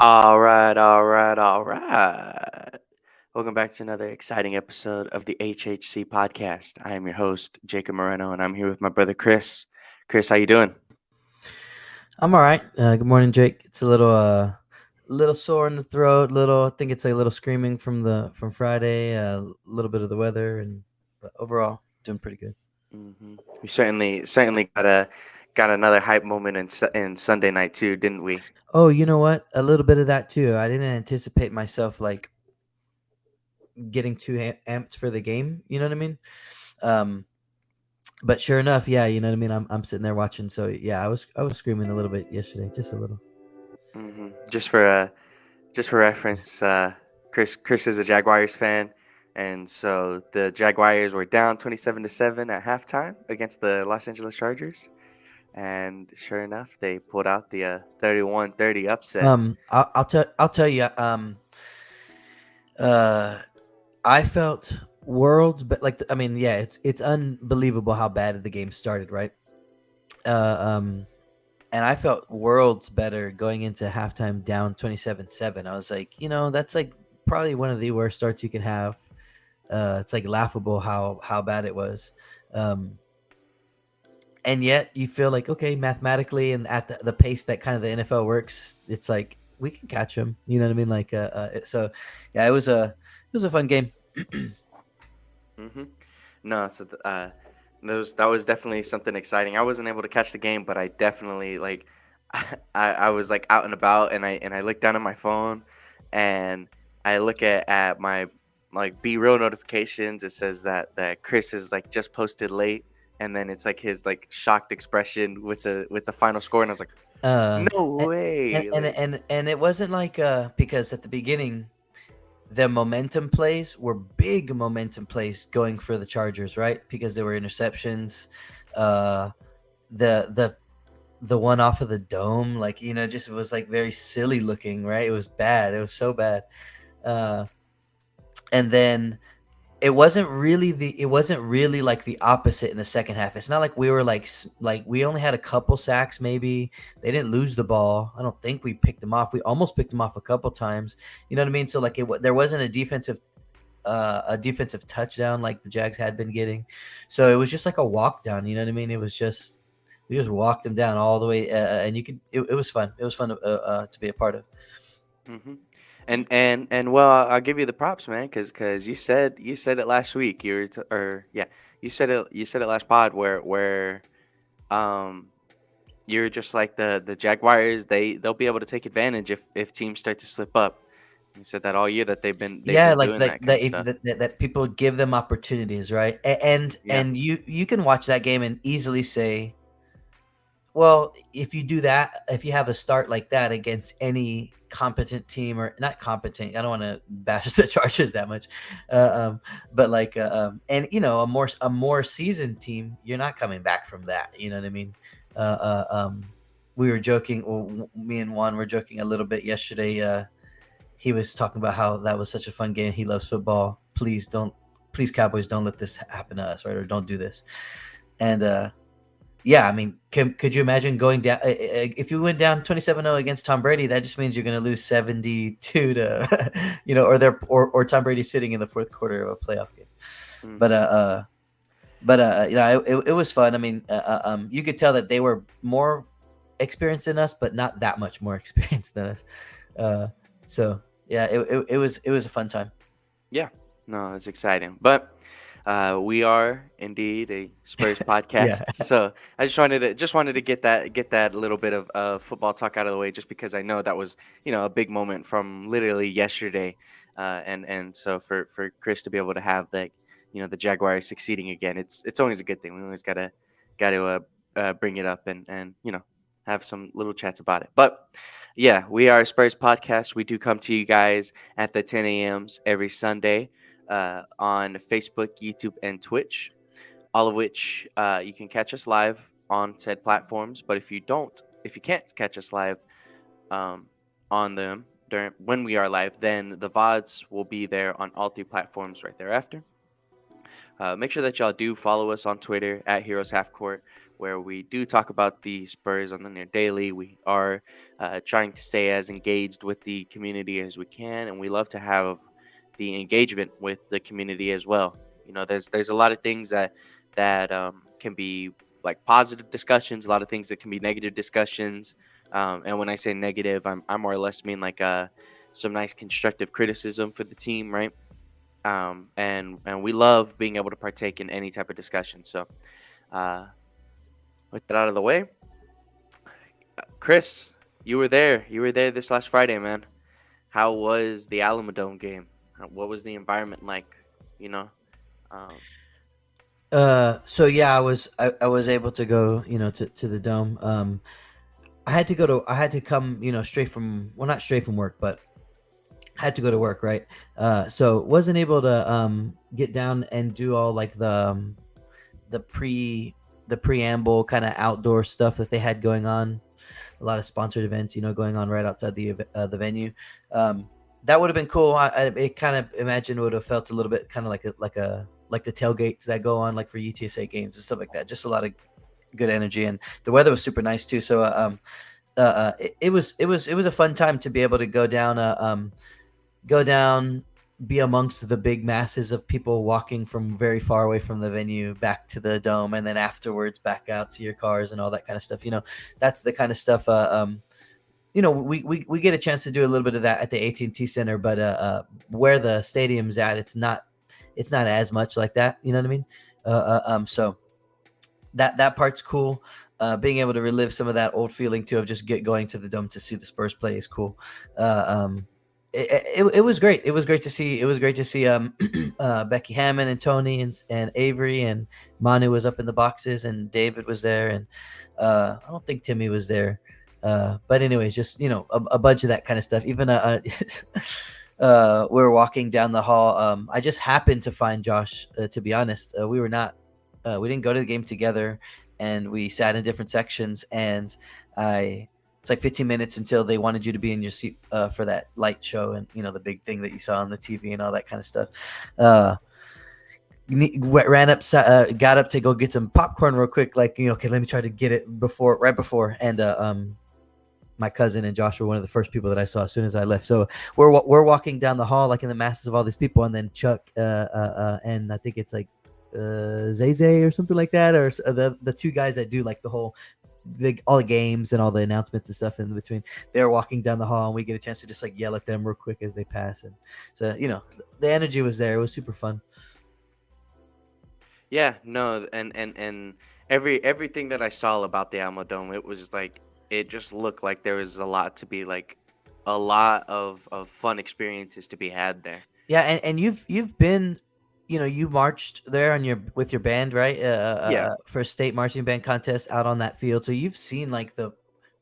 All right, all right, all right. Welcome back to another exciting episode of the HHC podcast. I am your host, Jacob Moreno, and I'm here with my brother Chris. Chris, how you doing? I'm all right. Good morning, Jake. It's a little sore in the throat. I think it's a little screaming from Friday. A little bit of the weather, but overall, doing pretty good. We certainly got another hype moment in Sunday night too, didn't we? Oh, you know what? A little bit of that too. I didn't anticipate myself like getting too amped for the game. You know what I mean? Um, but sure enough, yeah. You know what I mean. I'm sitting there watching. So yeah, I was screaming a little bit yesterday, just a little. Just for reference, Chris is a Jaguars fan, and so the Jaguars were down 27-7 at halftime against the Los Angeles Chargers. And sure enough, they pulled out the 31-30 upset. I'll tell you. Uh, I felt worlds, but I mean, yeah, it's unbelievable how bad the game started, right? Uh, um, and I felt worlds better going into halftime down 27-7. I was like, that's like probably one of the worst starts you can have. It's like laughable how bad it was. Um, and yet you feel like, okay, mathematically and at the pace that kind of the NFL works, it's like we can catch them. You know what I mean? So yeah, it was a fun game. hmm No, that was definitely something exciting. I wasn't able to catch the game, but I definitely I was like out and about, and I looked down at my phone, and I look at my like Be Real notifications. It says that Chris is like just posted late, and then it's like his like shocked expression with the final score, and I was like, Uh, no and way, like. and it wasn't like because at the beginning the momentum plays were big momentum plays going for the Chargers, right? Because there were interceptions, uh, the the one off of the dome, like just was like very silly looking, right? It was bad. It was so bad. Uh, and then it wasn't really like the opposite in the second half. It's not like we were like we only had a couple sacks maybe. They didn't lose the ball. I don't think we picked them off. We almost picked them off a couple times. You know what I mean? So like there wasn't a defensive touchdown like the Jags had been getting. So it was just like a walk down, you know what I mean? It was just we just walked them down all the way and it was fun. It was fun to be a part of. hmm and well, I'll give you the props, man, because you said it last week. Or yeah, you said it last pod where um you're just like the Jaguars. They'll be able to take advantage if teams start to slip up. You said that all year that they've Yeah, been like doing like that kind that of if stuff. that people give them opportunities, right? And Yeah. and you can watch that game and easily say, well, if you do that, if you have a start like that against any competent team or not competent, I don't want to bash the Chargers that much, but and a more seasoned team, you're not coming back from that. You know what I mean? Uh, uh, um, we were joking. Well, me and Juan were joking a little bit yesterday. He was talking about how that was such a fun game. He loves football. Please, Cowboys, don't let this happen to us, right? Or don't do this. And yeah, I mean, could you imagine going down if you went down 27-0 against Tom Brady? That just means you're going to lose 72 to, or Tom Brady sitting in the fourth quarter of a playoff game. But hmm it was fun. I mean, you could tell that they were more experienced than us, but not that much more experienced than us. Uh, so yeah, it was a fun time. Yeah. No, it's exciting, but. We are indeed a Spurs Yeah. podcast, so I just wanted to get that little bit of football talk out of the way, just because I know that was a big moment from literally yesterday, and so for Chris to be able to have that the Jaguars succeeding again, it's always a good thing. We always gotta bring it up and have some little chats about it. But yeah, we are a Spurs podcast. We do come to you guys at the 10 a.m.s every Sunday on Facebook, YouTube, and Twitch, all of which you can catch us live on said platforms. But if you can't catch us live um, on them during when we are live, then the VODs will be there on all three platforms right thereafter. Make sure that y'all do follow us on Twitter at Heroes Half Court, where we do talk about the Spurs on the near daily. We are trying to stay as engaged with the community as we can, and we love to have the engagement with the community as well. There's a lot of things that can be like positive discussions, a lot of things that can be negative discussions. And when I say negative, I more or less mean like some nice constructive criticism for the team, right? And we love being able to partake in any type of discussion. So, uh, with that out of the way, Chris, you were there. You were there this last Friday, man. How was the Alamodome game? What was the environment like? You know, um, So yeah, I was able to go, to the dome. I had to come, straight from, well, not straight from work, but had to go to work, right? So wasn't able to get down and do all like the pre the preamble kind of outdoor stuff that they had going on. A lot of sponsored events, going on right outside the venue. That would have been cool. I kind of imagine would have felt a little bit kind of like the tailgates that go on like for UTSA games and stuff like that. Just a lot of good energy, and the weather was super nice too. So it was a fun time to be able to go down, be amongst the big masses of people walking from very far away from the venue back to the dome, and then afterwards back out to your cars and all that kind of stuff. That's the kind of stuff. We get a chance to do a little bit of that at the AT&T Center, but where the stadium's at, it's not as much like that. You know what I mean? So that part's cool. Being able to relive some of that old feeling too of just going to the dome to see the Spurs play is cool. It was great. It was great to see. It was great to see Becky Hammond and Tony and Avery, and Manu was up in the boxes, and David was there, and I don't think Timmy was there. But anyways, just a bunch of that kind of stuff. Even we were walking down the hall. I just happened to find Josh. To be honest, we didn't go to the game together, and we sat in different sections. And it's like 15 minutes until they wanted you to be in your seat for that light show, and the big thing that you saw on the TV and all that kind of stuff. Ran up, got up to go get some popcorn real quick. Like, okay, let me try to get it right before. And my cousin and Josh were one of the first people that I saw as soon as I left. So we're walking down the hall like in the masses of all these people, and then Chuck and I think it's like Zay or something like that, or the two guys that do like all the games and all the announcements and stuff in between. They're walking down the hall, and we get a chance to just like yell at them real quick as they pass. And so the energy was there. It was super fun. yeah, no, and everything that I saw about the Alamodome, it was like it just looked like there was a lot to be like a lot of fun experiences to be had there. Yeah, and you've been, you marched there with your band, right? Yeah, For a state marching band contest out on that field. So you've seen like the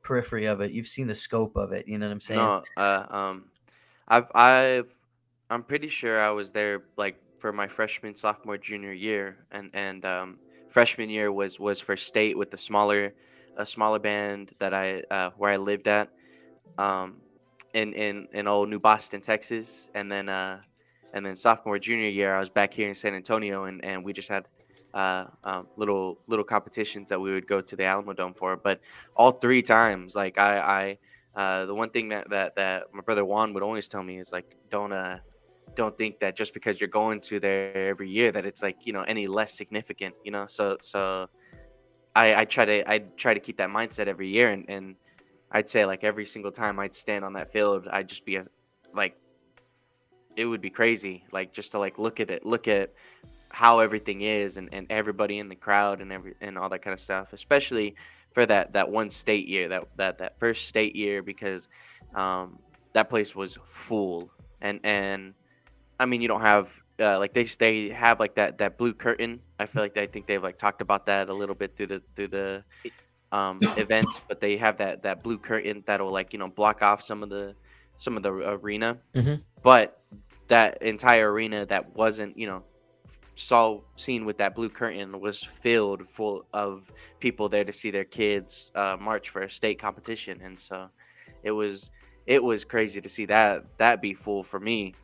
periphery of it. You've seen the scope of it. You know what I'm saying? no, I've I'm pretty sure I was there like for my freshman, sophomore, junior year, and freshman year was for state with the smaller band that I where I lived at, um, in old New Boston, Texas, and then sophomore, junior year I was back here in San Antonio, and we just had little competitions that we would go to the Alamo Dome for. But all three times, like the one thing that my brother Juan would always tell me is like don't think that just because you're going to there every year that it's like any less significant. So I try to keep that mindset every year, and I'd say like every single time I'd stand on that field, I'd just be like it would be crazy, like just to like look at how everything is, and everybody in the crowd and all that kind of stuff, especially for that one state year, that first state year, because that place was full. And I mean, you don't have like they have like that blue curtain. I feel like I think they've like talked about that a little bit through the events, but they have that blue curtain that'll like block off some of the arena. Mm-hmm. But that entire arena that wasn't seen with that blue curtain was filled full of people there to see their kids march for a state competition. And so it was crazy to see that be full for me.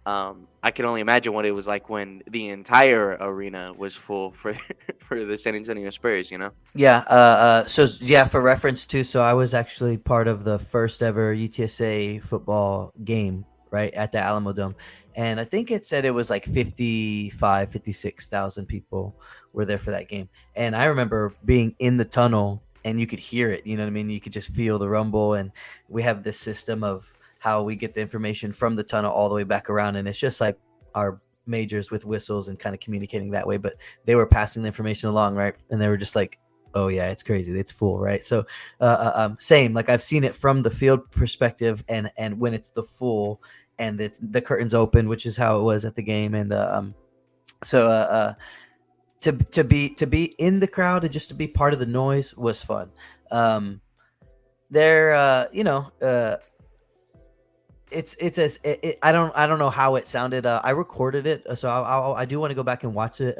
I can only imagine what it was like when the entire arena was full for for the San Antonio Spurs. You know. Yeah. Yeah, for reference too. So I was actually part of the first ever UTSA football game, right at the Alamodome, and I think it said it was like 56,000 people were there for that game. And I remember being in the tunnel, and you could hear it. You know what I mean? You could just feel the rumble, and we have this system of how we get the information from the tunnel all the way back around, and it's just like our majors with whistles and kind of communicating that way. But they were passing the information along, right? And they were just like, oh yeah, it's crazy, it's full, right? So same, like I've seen it from the field perspective, and when it's the full and it's the curtains open, which is how it was at the game. And so to be in the crowd and just to be part of the noise was fun. There it's as I don't know how it sounded. I recorded it, so I do want to go back and watch it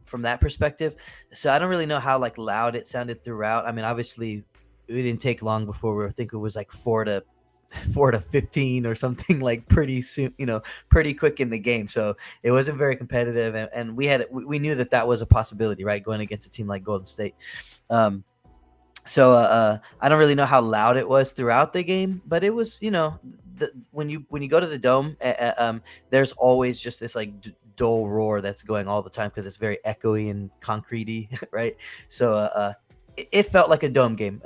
from that perspective. So I don't really know how like loud it sounded throughout. I mean, obviously, it didn't take long before we were thinking it was like 4 to 15 or something, like pretty soon, pretty quick in the game. So it wasn't very competitive, and we knew that was a possibility, right? Going against a team like Golden State. So I don't really know how loud it was throughout the game, but it was, when you go to the dome, there's always just this like dull roar that's going all the time because it's very echoey and concretey, right? So it felt like a dome game.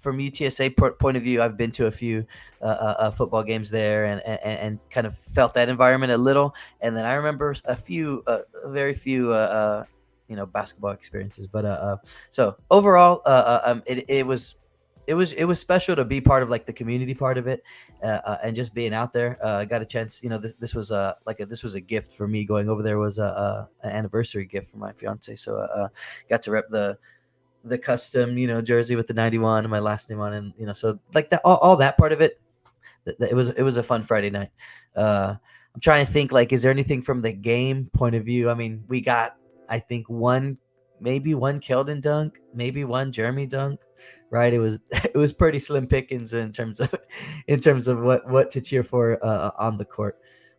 From UTSA point of view, I've been to a few football games there, and kind of felt that environment a little. And then I remember very few basketball experiences. But so overall, it was special to be part of like the community part of it, and just being out there. I got a chance. This was this was a gift for me. Going over there was an anniversary gift for my fiance. So got to rep the custom jersey with the 91 and my last name on it. And so like that, all that part of it. It was a fun Friday night. I'm trying to think, like, is there anything from the game point of view? I mean, we got, I think, maybe one Keldon dunk, maybe one Jeremy dunk, right? It was it was pretty slim pickings in terms of what to cheer for on the court.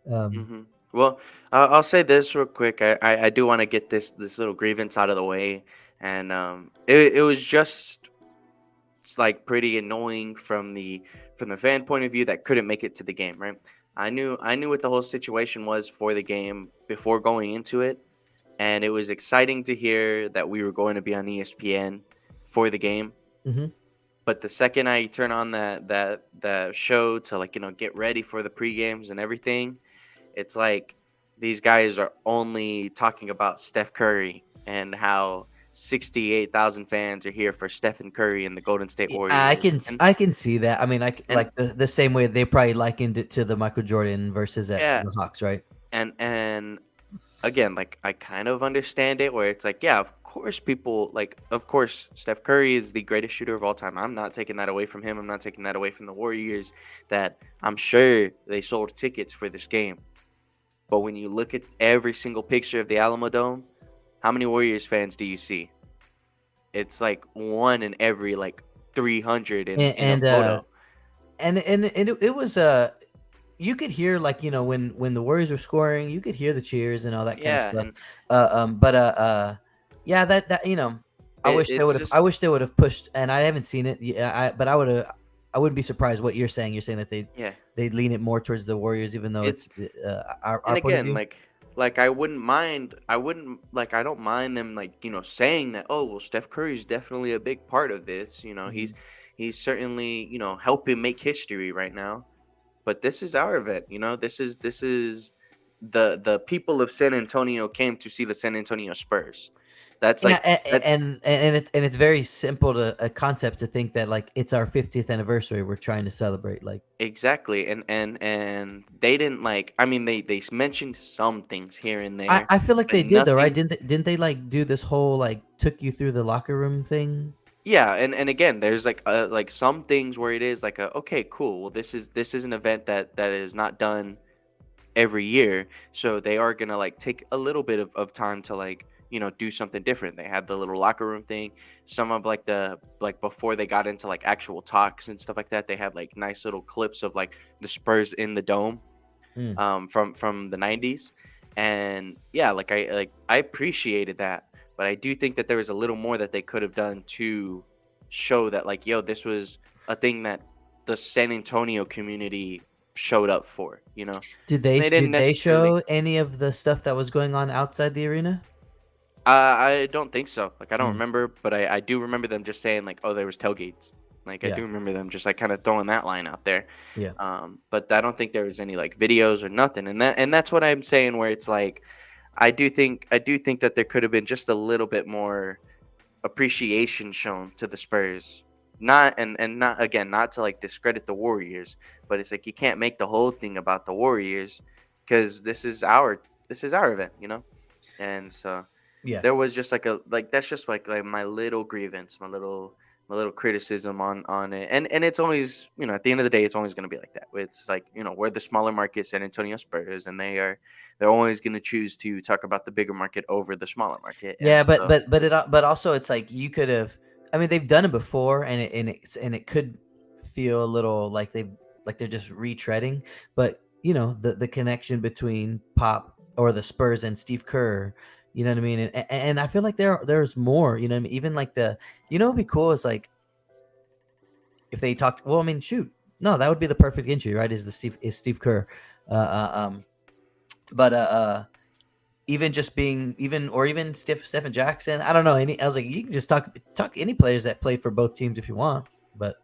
Um, Hmm. Well, I'll say this real quick. I do want to get this little grievance out of the way, and it was just it's like pretty annoying from the fan point of view that couldn't make it to the game, right? I knew what the whole situation was for the game before going into it, and it was exciting to hear that we were going to be on ESPN for the game. mhm. But the second I turn on that show to like get ready for the pre games and everything, it's like these guys are only talking about Steph Curry and how 68,000 fans are here for Stephen Curry and the Golden State Yeah, I Warriors. can I can see that. I mean, And like the same way they probably likened it to the Michael Jordan versus at yeah, the Hawks, right? and again, like I kind of understand it where it's like, yeah, of course Steph Curry is the greatest shooter of all time. I'm not taking that away from him. I'm not taking that away from the Warriors that I'm sure they sold tickets for this game. But when you look at every single picture of the Alamodome, how many Warriors fans do you see? It's like one in every like 300 And in a and photo. it was you could hear, like, when the Warriors were scoring, you could hear the cheers and all that kind of Yeah, stuff. and But yeah, that it's I just wish they would have pushed, and I haven't seen it. Yeah, but I wouldn't be surprised what you're saying. You're saying that yeah. they'd lean it more towards the Warriors, even though It's it's our and point of again, view. like I don't mind them like saying that, oh well, Steph Curry's definitely a big part of this. Mhm. He's certainly helping make history right now. But this is our event. This is the people of San Antonio came to see the San Antonio Spurs. That's Yeah, like that's it's very simple to a concept to think that, like, it's our 50th anniversary we're trying to celebrate. Like, exactly. And they didn't like. I mean, they mentioned some things here and I there, I feel like but they did though, right? nothing. Didn't they like do this whole like took you through the locker room thing? Yeah, and again, there's like some things where it is like okay, cool. Well, this is an event that is not done every year, so they are gonna like take a little bit of time to like do something different. They had the little locker room thing. Some of like before they got into like actual talks and stuff like that, they had like nice little clips of like the Spurs in the dome, Mm. from the 90s. And yeah, I appreciated that, but I do think that there was a little more that they could have done to show that, like, yo, this was a thing that the San Antonio community showed up for. They didn't Did they necessarily. show any of the stuff that was going on outside the arena? I don't think so. Like, I don't Mm. remember, but I do remember them just saying like, "Oh, there was tailgates." Like, I Yeah, do remember them just like kind of throwing that line out there. yeah. But I don't think there was any like videos or nothing. And that's what I'm saying. Where it's like, I do think that there could have been just a little bit more appreciation shown to the Spurs. Not again, not to like discredit the Warriors, but it's like you can't make the whole thing about the Warriors because this is our event. And so Yeah. there was just like that's just like my little grievance, my little criticism on it. And it's always, at the end of the day, it's always going to be like that. It's like, we're the smaller market San Antonio Spurs, and they're always going to choose to talk about the bigger market over the smaller market. And Yeah, but so but also it's like you could have. I mean, they've done it before, and it could feel a little like they're just retreading. But the connection between Pop or the Spurs and Steve Kerr. You know what I mean? And I feel like there's more. You know what I mean? Even like what'd be cool is like if they talked. Well, I mean, shoot, no, that would be the perfect entry, right? Is Steve Kerr, uh, uh um, but even just being even Stephen Jackson. I don't know. I was like, you can just talk any players that played for both teams if you want. But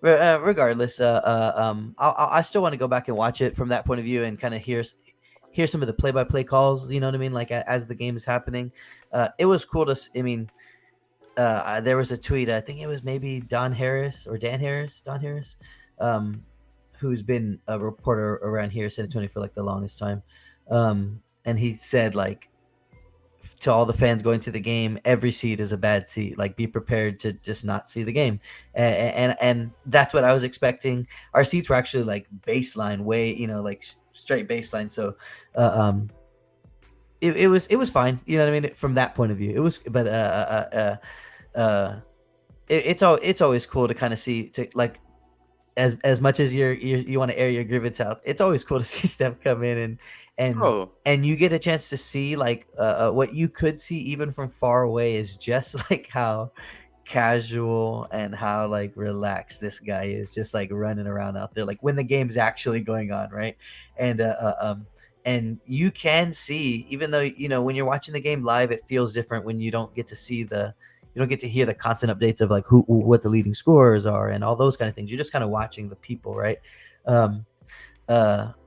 regardless, I still want to go back and watch it from that point of view and kind of hear some of the play-by-play calls. You know what I mean? Like as the game is happening, it was cool to. I mean, there was a tweet. I think it was maybe Dan Harris, um, who's been a reporter around here, San Antonio, for like the longest time. And he said like to all the fans going to the game, every seat is a bad seat. Like, be prepared to just not see the game, and that's what I was expecting. Our seats were actually like baseline, way like straight baseline. So, it was fine. You know what I mean? From that point of view, it was. But it's always cool to kind of see to like as much as you want to air your grievance out, it's always cool to see Steph come in and oh and you get a chance to see like what you could see even from far away is just like how casual and how like relaxed this guy is, just like running around out there like when the game's actually going on, right? And and you can see, even though when you're watching the game live, it feels different when you don't get to see you don't get to hear the constant updates of like what the leading scorers are and all those kind of things. You're just kind of watching the people, right? Um,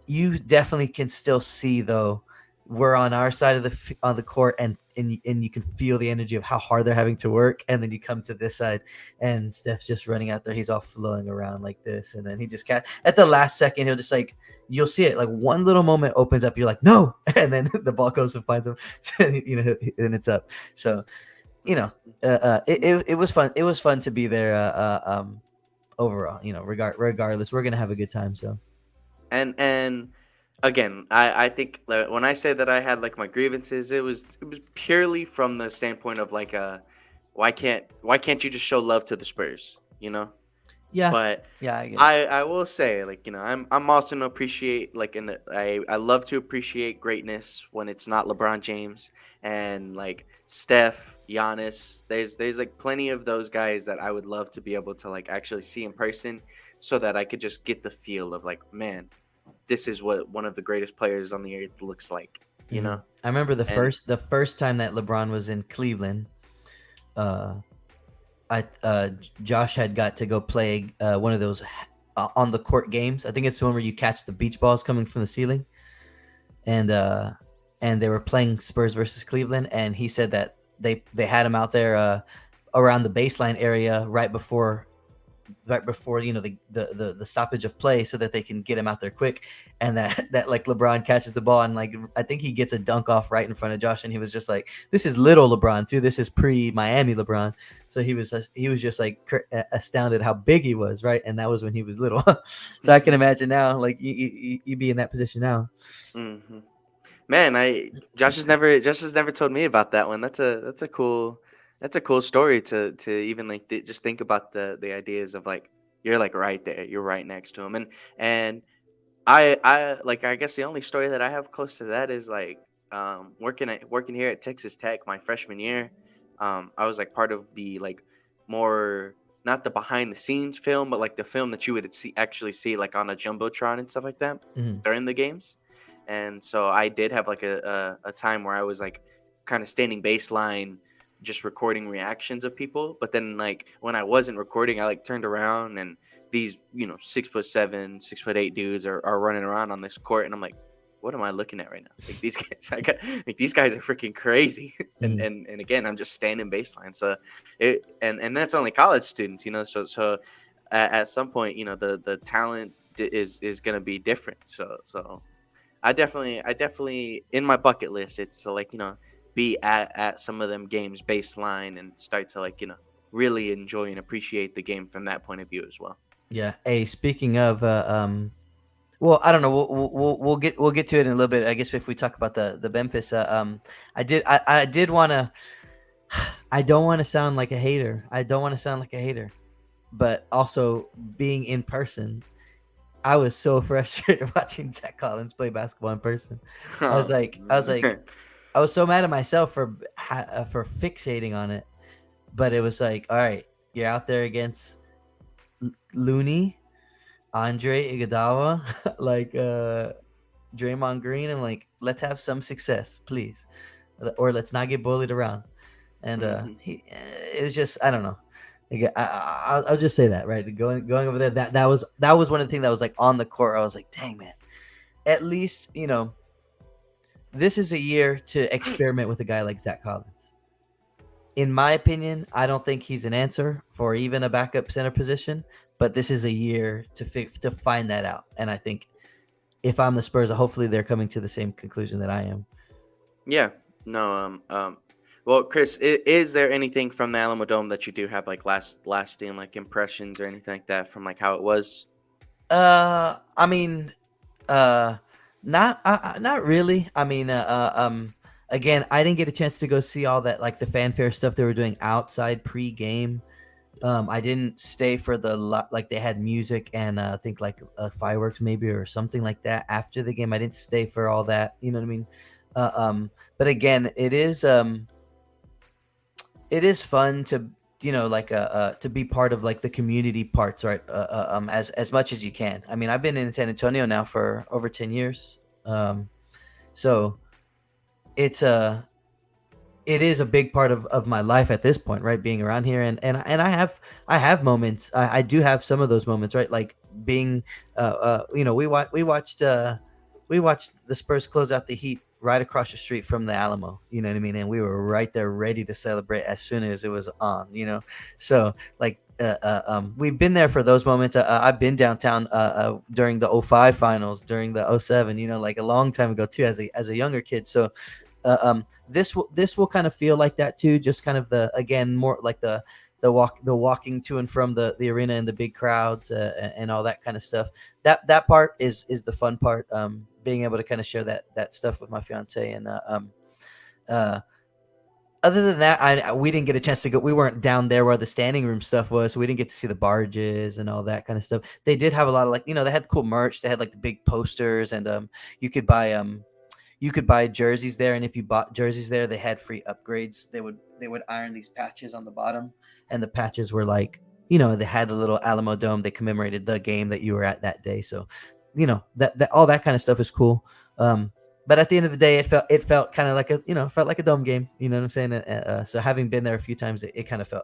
you definitely can still see though. We're on our side of on the court, and you can feel the energy of how hard they're having to work. And then you come to this side, and Steph's just running out there. He's all flowing around like this, and then he just at the last second, he'll just like you'll see it like one little moment opens up. You're like no, and then the ball goes and finds him, and it's up. So it was fun. It was fun to be there. Overall, regardless, we're gonna have a good time. So and again, I think that when I say that I had like my grievances, it was purely from the standpoint of like why can't you just show love to the Spurs? yeah, But yeah, I get it. I will say, like, I'm also gonna appreciate, like, I love to appreciate greatness when it's not LeBron James and like Steph, Giannis. There's like plenty of those guys that I would love to be able to like actually see in person, so that I could just get the feel of like, man, this is what one of the greatest players on the earth looks like, you Hmm. know? I remember And the first time that LeBron was in Cleveland. Uh, Josh had got to go play one of those on the court games. I think it's the one where you catch the beach balls coming from the ceiling, and they were playing Spurs versus Cleveland, and he said that they had him out there around the baseline area right before the stoppage of play, so that they can get him out there quick, and that like LeBron catches the ball, and like I think he gets a dunk off right in front of Josh, and he was just like, this is little LeBron too, this is pre-Miami LeBron. So he was just like astounded how big he was, right? And that was when he was little. So I can imagine now, like you be in that position now. hmm Man, I Josh has never told me about that one. That's a cool story to even like just think about the ideas of like you're like right there, you're right next to him, and I like I guess the only story that I have close to that is like working here at Texas Tech my freshman year. I was like part of the like more not the behind the scenes film, but like the film that you would actually see like on a jumbotron and stuff like that Mhm. during the games. And so I did have like a time where I was like kind of standing baseline just recording reactions of people, but then like when I wasn't recording I like turned around and these 6'7", 6'8" dudes are running around on this court, and I'm like, what am I looking at right now? Like these guys, like these guys are freaking crazy. and Mhm. and and again, I'm just standing baseline. So and that's only college students, So at some point, the talent is gonna be different. So I definitely in my bucket list, it's to like be at some of them games baseline and start to like really enjoy and appreciate the game from that point of view as well. Yeah. Hey, speaking of, well, I don't know. We'll get to it in a little bit. I guess if we talk about the Memphis, I did want to. I don't want to sound like a hater. I don't want to sound like a hater, but also being in person, I was so frustrated watching Zach Collins play basketball in person. I was Oh, like, I was like, man. I was so mad at myself for fixating on it. But it was like, all right, you're out there against Looney, Andre Iguodala, like Draymond Green. I'm like, let's have some success, please, or let's not get bullied around. And Mhm. it was just, I don't know. Like, I'll just say that, right? Going over there, that was one of the things that was like on the court. I was like, dang man, at least this is a year to experiment with a guy like Zach Collins. In my opinion, I don't think he's an answer for even a backup center position, but this is a year to find that out. And I think if I'm the Spurs, hopefully they're coming to the same conclusion that I am. Yeah. No. Well, Chris, is there anything from the Alamodome that you do have like lasting like impressions or anything like that from like how it was? I mean, uh, not really. I mean, again, I didn't get a chance to go see all that like the fanfare stuff they were doing outside pre-game. I didn't stay for like they had music and I think like fireworks maybe or something like that after the game. I didn't stay for all that. You know what I mean? But again, it is fun to like to be part of like the community parts, right? As much as you can. I mean, I've been in San Antonio now for over 10 years, so it's it is a big part of my life at this point, right? Being around here, and I have moments. I do have some of those moments, right? Like being, we watched the Spurs close out the Heat right across the street from the Alamo. You know what I mean? And we were right there, ready to celebrate as soon as it was on. So like. We've been there for those moments. I've been downtown during the '05 finals, during the '07, like a long time ago too, as a younger kid. So this will kind of feel like that too, just kind of the again more like the walking to and from the arena and the big crowds and all that kind of stuff. That part is the fun part, being able to kind of share that stuff with my fiance. And uh other than that, we didn't get a chance to go. We weren't down there where the standing room stuff was, so we didn't get to see the barges and all that kind of stuff. They did have a lot of like, they had cool merch. They had like the big posters, and you could buy jerseys there, and if you bought jerseys there, they had free upgrades. They would iron these patches on the bottom, and the patches were like, they had a little Alamodome. They commemorated the game that you were at that day. So, that all that kind of stuff is cool. But at the end of the day, it felt kind of like felt like a dome game. You know what I'm saying? So having been there a few times, it kind of felt,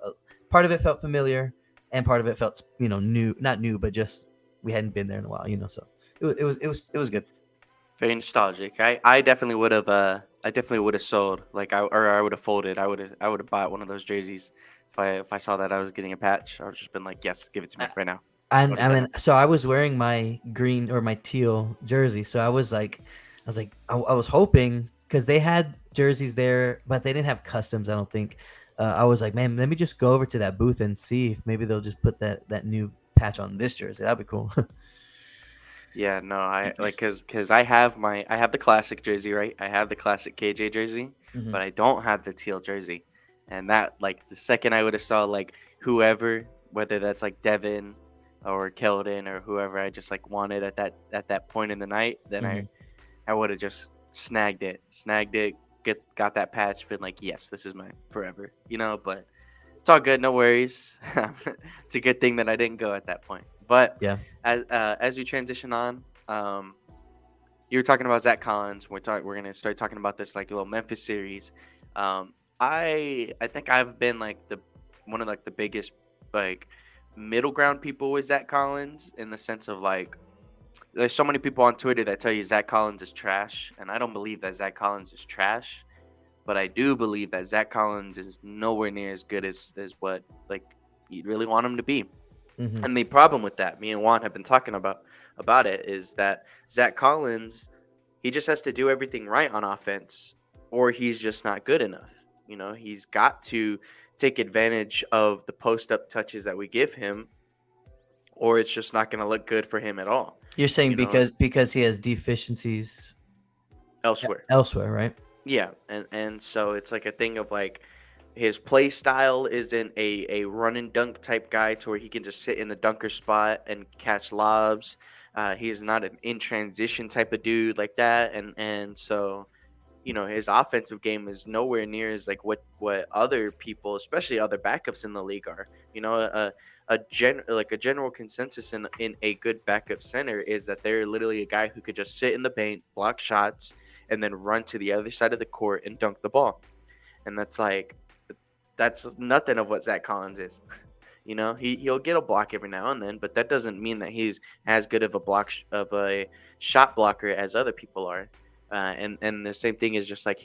part of it felt familiar, and part of it felt new, not new, but just we hadn't been there in a while. So it was good. Very nostalgic. I definitely would have sold like I would have folded. I would have bought one of those jerseys if I saw that I was getting a patch. I would have just been like, yes, give it to me right now. I And would have I done mean, it. so I was wearing my green or my teal jersey. So I was hoping, because they had jerseys there, but they didn't have customs. I don't think. I was like, man, let me just go over to that booth and see if maybe they'll just put that new patch on this jersey. That'd be cool. Yeah, no, I like because I have the classic jersey, right? I have the classic KJ jersey, Hmm. but I don't have the teal jersey. And that like the second I would have saw like whoever, whether that's like Devin or Keldon or whoever I just like wanted at that point in the night, then Hmm. I would have just snagged it, got that patch, been like, yes, this is mine forever, you know. But it's all good, no worries. It's a good thing that I didn't go at that point. But Yeah. as we transition on, you were talking about Zach Collins. We're gonna start talking about this like little Memphis series. I think I've been like the one of like the biggest like middle ground people with Zach Collins in the sense of like there's so many people on Twitter that tell you Zach Collins is trash, and I don't believe that Zach Collins is trash, but I do believe that Zach Collins is nowhere near as good as what like you really want him to be. Hmm. And the problem with that, me and Juan have been talking about it, is that Zach Collins, he just has to do everything right on offense, or he's just not good enough. You know, he's got to take advantage of the post up touches that we give him, or it's just not going to look good for him at all. You're saying You know, because he has deficiencies elsewhere. elsewhere, right? Yeah, and so it's like a thing of like his play style isn't a run and dunk type guy to where he can just sit in the dunker spot and catch lobs. He's not an in transition type of dude like that, and so his offensive game is nowhere near as like what other people, especially other backups in the league are. A general consensus in a good backup center is that they're literally a guy who could just sit in the paint, block shots, and then run to the other side of the court and dunk the ball. And that's nothing of what Zach Collins is. He'll get a block every now and then, but that doesn't mean that he's as good of of a shot blocker as other people are. And the same thing is just like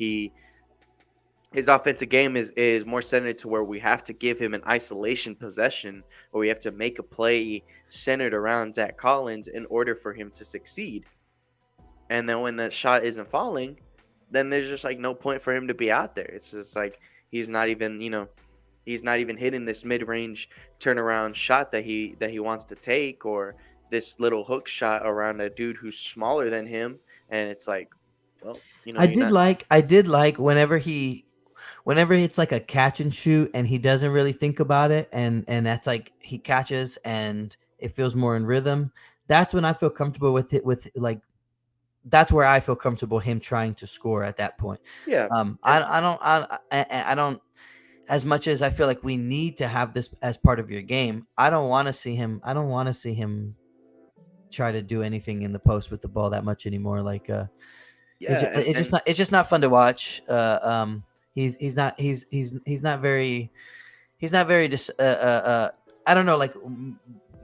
his offensive game is more centered to where we have to give him an isolation possession, or we have to make a play centered around Zach Collins in order for him to succeed. And then when that shot isn't falling, then there's just like no point for him to be out there. It's just like he's not even he's not even hitting this mid-range turnaround shot that he wants to take, or this little hook shot around a dude who's smaller than him. And it's like, well, you're not. I did like whenever it's like a catch and shoot and he doesn't really think about it, and that's like he catches and it feels more in rhythm. That's when I feel comfortable with it, with like that's where I feel comfortable him trying to score at that point. Yeah, and I don't, as much as I feel like we need to have this as part of your game. I don't want to see him. I don't want to see him try to do anything in the post with the ball that much anymore. Like yeah, it's just not fun to watch. He's not he's not very I don't know, like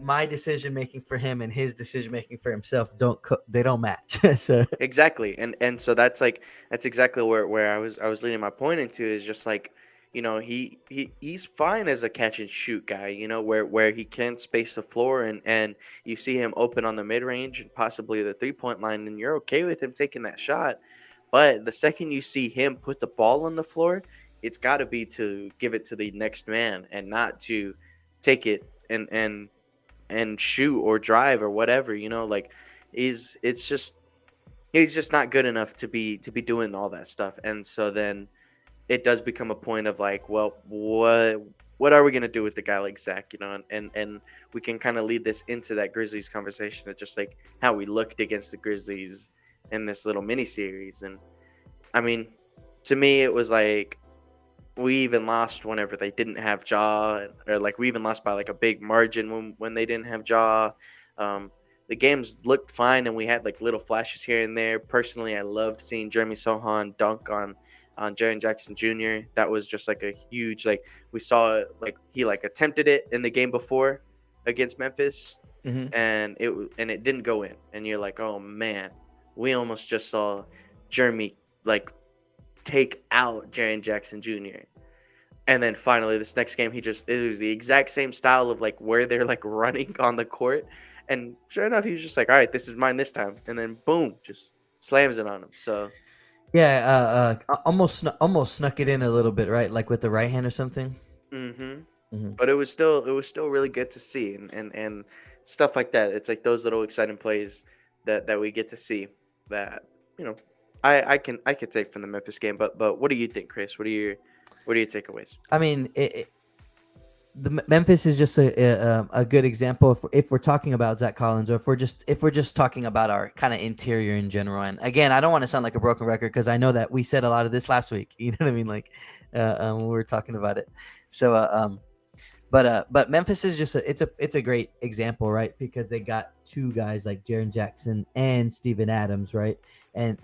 my decision making for him and his decision making for himself they don't match. So exactly. And so that's exactly where I was leading my point into, is just like, he's fine as a catch and shoot guy, where he can space the floor, and you see him open on the mid range and possibly the 3-point line, and you're okay with him taking that shot. But the second you see him put the ball on the floor, it's got to be to give it to the next man and not to take it and shoot or drive or whatever. Like he's just not good enough to be doing all that stuff. And so then it does become a point of like, well, what are we gonna do with the guy like Zach? And we can kind of lead this into that Grizzlies conversation of just like how we looked against the Grizzlies in this little mini series. And I mean, to me, it was like we even lost whenever they didn't have Jaw, or like we even lost by like a big margin when they didn't have Jaw. Um, the games looked fine, and we had like little flashes here and there. Personally, I loved seeing Jeremy Sohan dunk on Jaren Jackson Jr. That was just like a huge, like, we saw it, like he like attempted it in the game before against Memphis, mhm. and it didn't go in, and you're like, oh man, we almost just saw Jeremy like take out Jaren Jackson Jr. And then finally, this next game, it was the exact same style of like where they're like running on the court. And sure enough, he was just like, all right, this is mine this time. And then boom, just slams it on him. So, Yeah, almost snuck it in a little bit, right? Like with the right hand or something. hmm Hmm. but it was still really good to see, and stuff like that. It's like those little exciting plays that we get to see that you know I could take from the Memphis game. But what do you think, Chris? What are your takeaways? I mean, Memphis is just a good example if we're talking about Zach Collins, or if we're just talking about our kind of interior in general. And again, I don't want to sound like a broken record, because I know that we said a lot of this last week. You know what I mean? Like when we were talking about it. So but Memphis is just it's a great example, right? Because they got two guys like Jaren Jackson and Steven Adams, right? And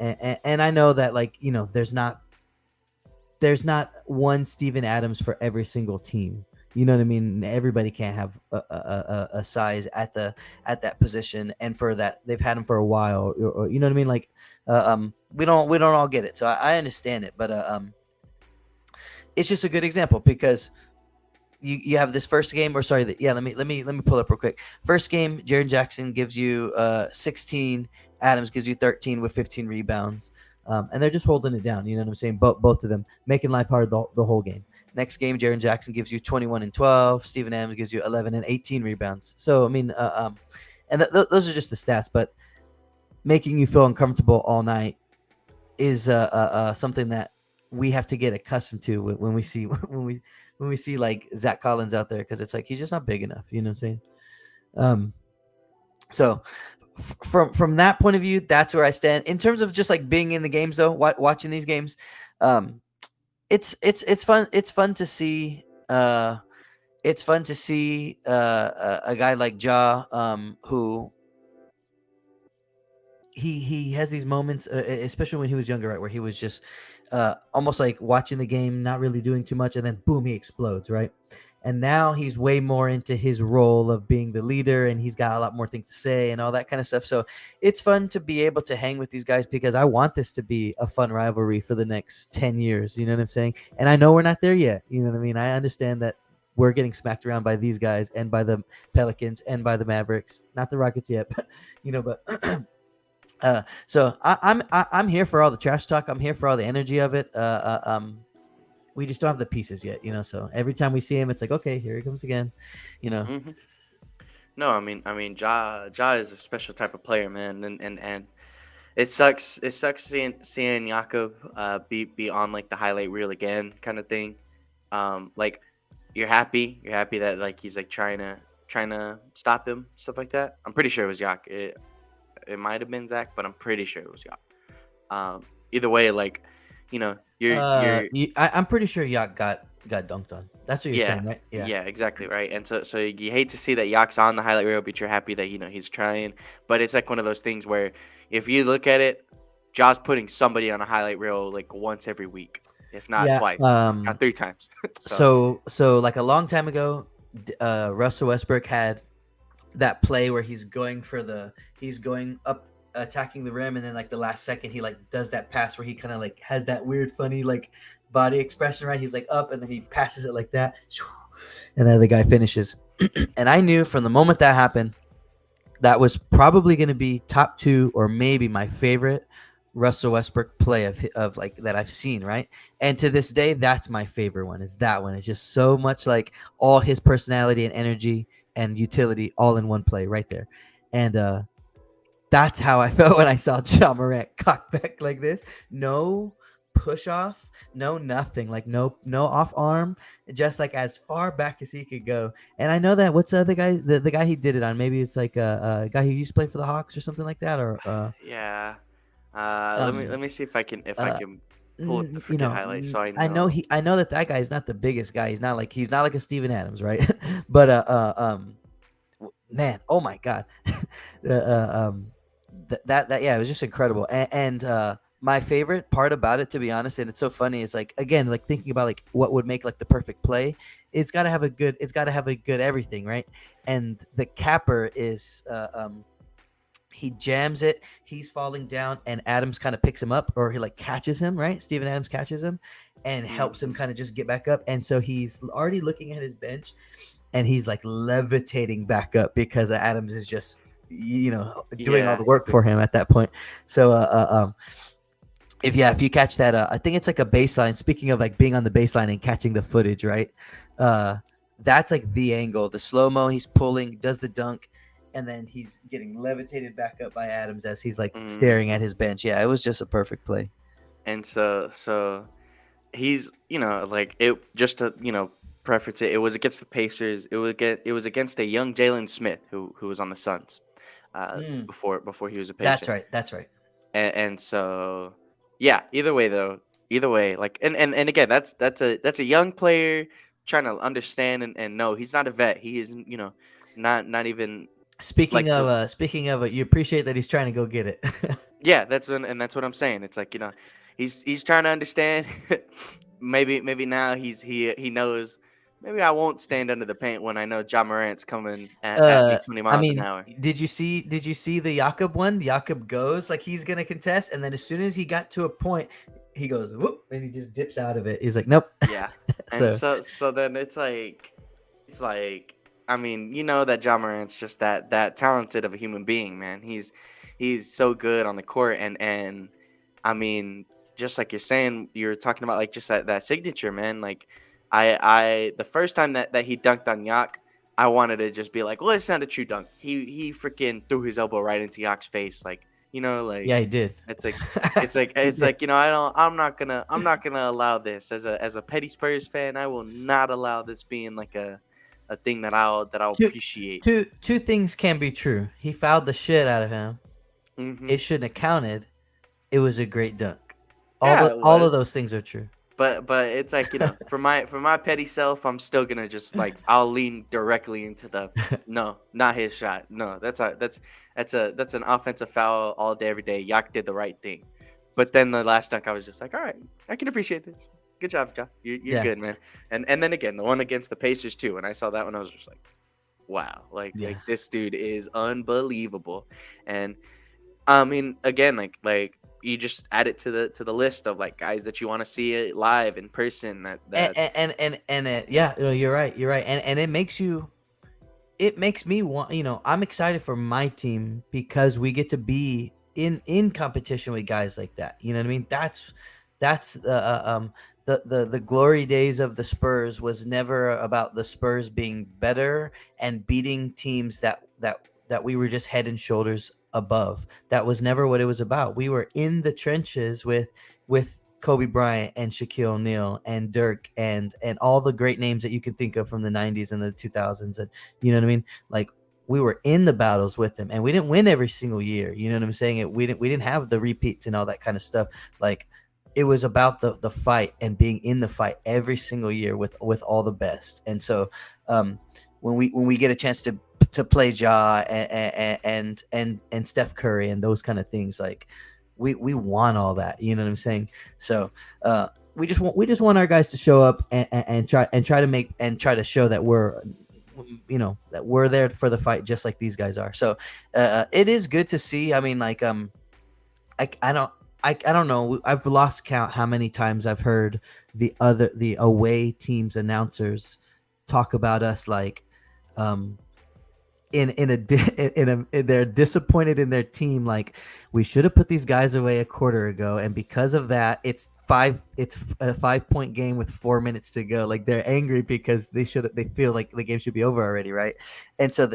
I know that, like, there's not one Steven Adams for every single team. You know what I mean? Everybody can't have a size at that position, and for that they've had him for a while. Or, you know what I mean? Like, we don't all get it, so I understand it, but it's just a good example because you have this first game, or sorry, let me pull up real quick. First game, Jaren Jackson gives you 16, Adams gives you 13 with 15 rebounds. And they're just holding it down. You know what I'm saying? Both of them making life hard the whole game. Next game, Jaren Jackson gives you 21 and 12. Steven Adams gives you 11 and 18 rebounds. So, I mean, and those are just the stats. But making you feel uncomfortable all night is something that we have to get accustomed to when we see like Zach Collins out there, because it's like he's just not big enough. You know what I'm saying? So from that point of view, that's where I stand in terms of just like being in the games, though. Watching these games, it's fun. It's fun to see. It's fun to see a guy like Ja, who he has these moments, especially when he was younger, right, where he was just almost like watching the game, not really doing too much, and then boom, he explodes, right? And now he's way more into his role of being the leader, and he's got a lot more things to say and all that kind of stuff. So it's fun to be able to hang with these guys, because I want this to be a fun rivalry for the next 10 years. You know what I'm saying? And I know we're not there yet. You know what I mean? I understand that we're getting smacked around by these guys and by the Pelicans and by the Mavericks, not the Rockets yet, but so I'm here for all the trash talk. I'm here for all the energy of it. We just don't have the pieces yet, So every time we see him, it's like, okay, here he comes again, Hmm. No, I mean, Ja is a special type of player, man, and it sucks. It sucks seeing Jakob be on like the highlight reel again, kind of thing. Like you're happy that like he's like trying to stop him, stuff like that. I'm pretty sure it was Yak. It might have been Zach, but I'm pretty sure it was Yak. Either way, like you're I'm pretty sure Yacht got dunked on. That's what you're yeah, saying, right? Yeah. yeah, exactly right. And so you hate to see that Yak's on the highlight reel, but you're happy that he's trying. But it's like one of those things where if you look at it, Ja's putting somebody on a highlight reel like once every week, if not Yeah. twice, if not three times. So So like a long time ago, Russell Westbrook had that play where he's going up attacking the rim, and then like the last second he like does that pass where he kind of like has that weird funny like body expression, right? He's like up and then he passes it like that, and then the guy finishes. And I knew from the moment that happened, that was probably going to be top 2 or maybe my favorite Russell Westbrook play of like that I've seen, right? And to this day, that's my favorite one. Is that one? It's just so much like all his personality and energy and utility all in one play right there. And that's how I felt when I saw Ja Morant cock back like this. No push off, no nothing, like no off arm, just like as far back as he could go. And I know that what's the other guy, the guy he did it on? Maybe it's like a guy who used to play for the Hawks or something like that, or yeah, let um me see if I can uh pull up the freaking highlights so I know. I know that guy is not the biggest guy. He's not like a Steven Adams, right? But man, oh my god. That yeah, it was just incredible. And my favorite part about it, to be honest, and it's so funny, is like, again, like thinking about like what would make like the perfect play. It's got to have a good everything, right? And the capper is he jams it, he's falling down, and Adams kind of picks him up, or he like catches him, right? Steven Adams catches him and helps him Mhm. kind of just get back up. And so he's already looking at his bench, and he's like levitating back up because Adams is just doing all Yeah, the work for him at that point. So if you catch that, I think it's like a baseline. Speaking of like being on the baseline and catching the footage, right? That's like the angle, the slow mo. He's pulling, does the dunk, and then he's getting levitated back up by Adams as he's like staring Mhm. at his bench. Yeah, it was just a perfect play. And so he's, like, it just to, preference it. It was against the Pacers. It was against a young Jalen Smith who was on the Suns, Mm, before he was a that's Pacer. right. That's right. And so, yeah. Either way, though, either way, like, and again, that's a young player trying to understand and know he's not a vet. He isn't, not even like to. Speaking of it, you appreciate that he's trying to go get it. Yeah, that's what I'm saying. It's like, he's trying to understand. Maybe now he knows. Maybe I won't stand under the paint when I know John Morant's coming at me 20 I miles an mean, hour. did you see the Jakob one? Jakob goes like he's gonna contest, and then as soon as he got to a point, he goes whoop, and he just dips out of it. He's like, nope. Yeah, and So so then it's like, I mean, that John Morant's just that talented of a human being, man. He's so good on the court, and I mean, just like you're saying, you're talking about, like, just that signature, man. Like, the first time that he dunked on Yak, I wanted to just be like, well, it's not a true dunk. He freaking threw his elbow right into Yak's face, like, like, yeah, he did. it's like it's like He it's did. like I'm not gonna allow this as a petty Spurs fan. I will not allow this being like a thing that I'll Two, appreciate. two things can be true. He fouled the shit out of him. Hmm. It shouldn't have counted. It was a great dunk. Yeah, it All of was. those things are true. But it's like, for my petty self, I'm still gonna just, like, I'll lean directly into the no, not his shot. No, that's an offensive foul all day every day. Yak did the right thing. But then the last dunk, I was just like, all right, I can appreciate this. Good job, Ja. You're Yeah, good, man. And then again, the one against the Pacers too. And I saw that one, I was just like, wow, like yeah. this dude is unbelievable. And I mean, again, like you just add it to the list of, like, guys that you want to see it live in person. That Yeah, you're right. You're right. And it makes me want, I'm excited for my team because we get to be in competition with guys like that. You know what I mean? That's the glory days of the Spurs was never about the Spurs being better and beating teams that we were just head and shoulders above. That was never what it was about. We were in the trenches with Kobe Bryant and Shaquille O'Neal and Dirk and all the great names that you can think of from the 90s and the 2000s. And you know what I mean? Like, we were in the battles with them, and we didn't win every single year. You know what I'm saying? We didn't have the repeats and all that kind of stuff. Like, it was about the fight and being in the fight every single year with all the best. And so when we get a chance to play Ja and Steph Curry and those kind of things, like, we want all that. You know what I'm saying? So we just want our guys to show up and try to show that we're there for the fight, just like these guys are. So it is good to see. I mean, like, I don't. I don't know. I've lost count how many times I've heard the away teams announcers talk about us like, um, they're disappointed in their team, like, we should have put these guys away a quarter ago, and because of that it's a 5 point game with 4 minutes to go. Like, they're angry because they feel like the game should be over already, right? And so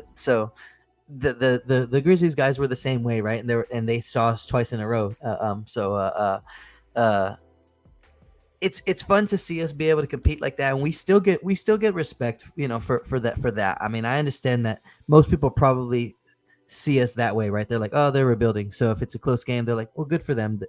the Grizzlies guys were the same way, right? And they saw us twice in a row. Uh it's fun to see us be able to compete like that, and we still get respect, for that. I mean, I understand that most people probably see us that way, right? They're like, oh, they're rebuilding, so if it's a close game, they're like, well, good for them.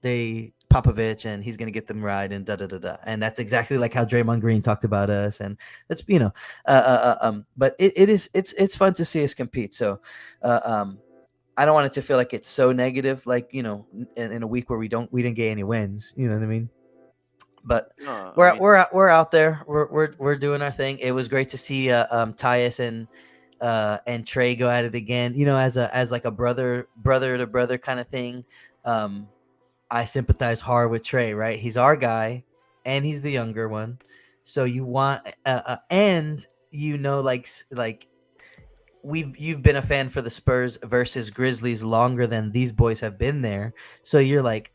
They Popovich, and he's gonna get them right, and da da da da. And that's exactly like how Draymond Green talked about us, and that's But it's fun to see us compete. So, I don't want it to feel like it's so negative, like, in a week where we didn't get any wins. You know what I mean? But no, I we're mean, we're out, we're out there. We're doing our thing. It was great to see Tyus and Trey go at it again. As like a brother to brother kind of thing. I sympathize hard with Trey. Right, he's our guy, and he's the younger one. So you want and like you've been a fan for the Spurs versus Grizzlies longer than these boys have been there. So you're like,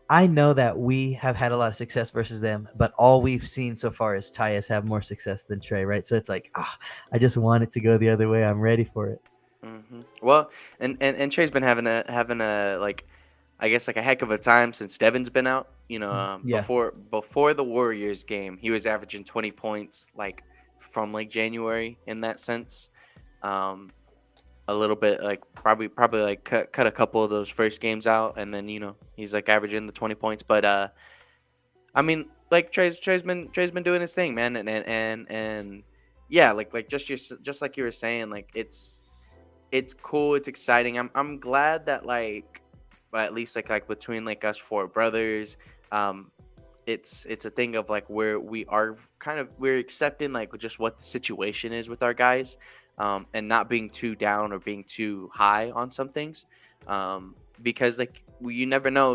I know that we have had a lot of success versus them, but all we've seen so far is Tyus have more success than Trey, right? So it's like, I just want it to go the other way. I'm ready for it. Well, and Trey's been having a like, I guess like a heck of a time since Devin's been out. Yeah. Before the Warriors game, he was averaging 20 points like from like January in that sense. Um, a little bit like probably like cut a couple of those first games out, and then he's like averaging the 20 points. But I mean, like Trey's been doing his thing, man, and yeah, like just like you were saying, like it's cool, it's exciting. I'm glad that like, well, at least like between like us four brothers, um, it's a thing of like where we are kind of we're accepting like just what the situation is with our guys, and not being too down or being too high on some things, because like you never know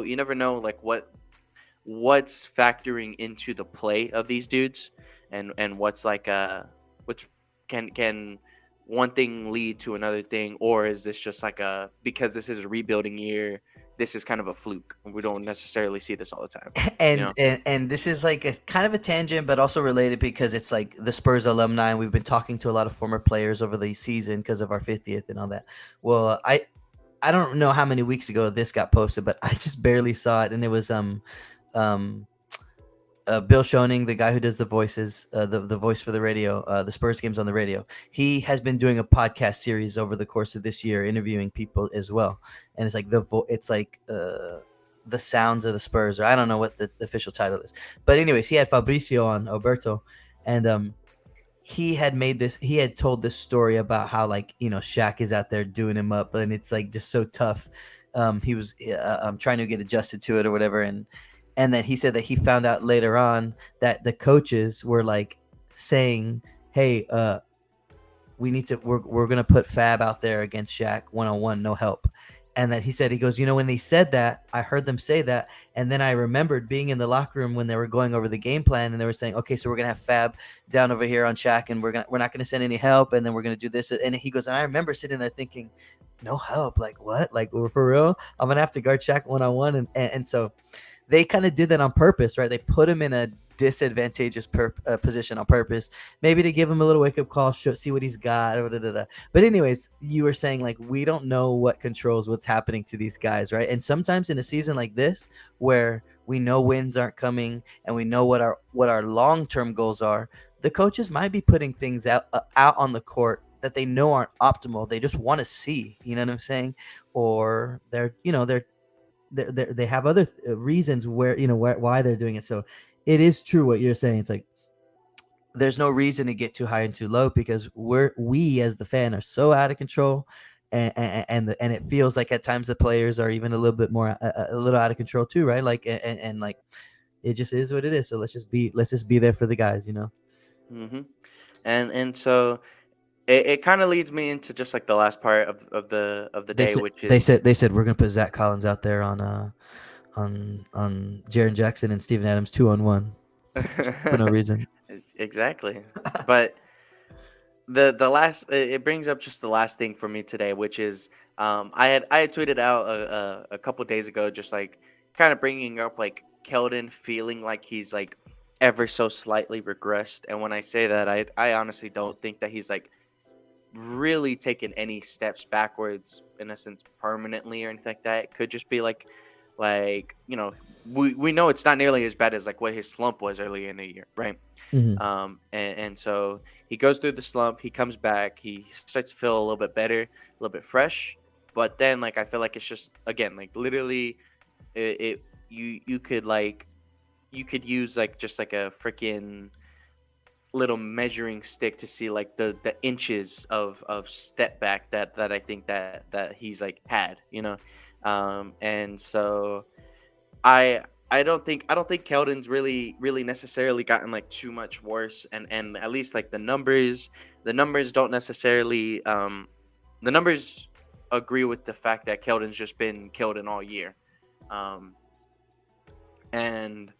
like what's factoring into the play of these dudes, and what's like which can one thing lead to another thing, or is this just like because this is a rebuilding year, this is kind of a fluke, we don't necessarily see this all the time, you And, know and this is like a kind of a tangent, but also related because it's like the Spurs alumni. And we've been talking to a lot of former players over the season because of our 50th and all that. Well, I don't know how many weeks ago this got posted, but I just barely saw it, and it was um Bill Schoening, the guy who does the voices, the voice for the radio, the Spurs games on the radio. He has been doing a podcast series over the course of this year, interviewing people as well, and it's like it's like the sounds of the Spurs, or I don't know what the official title is, but anyways, he had Fabrizio on, Alberto, and he had told this story about how, like, Shaq is out there doing him up, and it's like just so tough. He was trying to get adjusted to it or whatever, and then he said that he found out later on that the coaches were like saying, hey, we're gonna put Fab out there against Shaq one-on-one, no help. And that he goes, when they said that, I heard them say that, and then I remembered being in the locker room when they were going over the game plan, and they were saying, okay, so we're gonna have Fab down over here on Shaq, and we're not gonna send any help, and then we're gonna do this. And he goes, and I remember sitting there thinking, no help, like what, like for real, I'm gonna have to guard Shaq one-on-one. And so they kind of did that on purpose, right? They put him in a disadvantageous position on purpose, maybe to give him a little wake up call, see what he's got. But anyways, you were saying like we don't know what controls what's happening to these guys, right? And sometimes in a season like this, where we know wins aren't coming and we know what our long term goals are, the coaches might be putting things out on the court that they know aren't optimal. They just want to see, you know what I'm saying? Or they have other reasons why they're doing it. So it is true what you're saying. It's like there's no reason to get too high and too low, because we as the fan are so out of control, and it feels like at times the players are even a little bit more a little out of control too, right? Like and like it just is what it is. So let's just be there for the guys. hmm and so it kind of leads me into just like the last part of the They day, said which they is said they said we're gonna put Zach Collins out there on Jaren Jackson and Steven Adams 2-on-1 for no reason. exactly. But the last it brings up just the last thing for me today, which is I had tweeted out a couple days ago, just like kind of bringing up like Keldon feeling like he's like ever so slightly regressed. And when I say that, I honestly don't think that he's like really taken any steps backwards in a sense permanently or anything like that. It could just be like we know it's not nearly as bad as like what his slump was earlier in the year, right? Hmm. And so he goes through the slump, he comes back, he starts to feel a little bit better, a little bit fresh. But then like I feel like it's just again like literally you could use like just like a freaking little measuring stick to see like the inches of step back that I think that he's like had, and so I don't think Keldon's really necessarily gotten like too much worse, and at least like the numbers don't necessarily the numbers agree with the fact that Keldon's just been Keldon all year, um and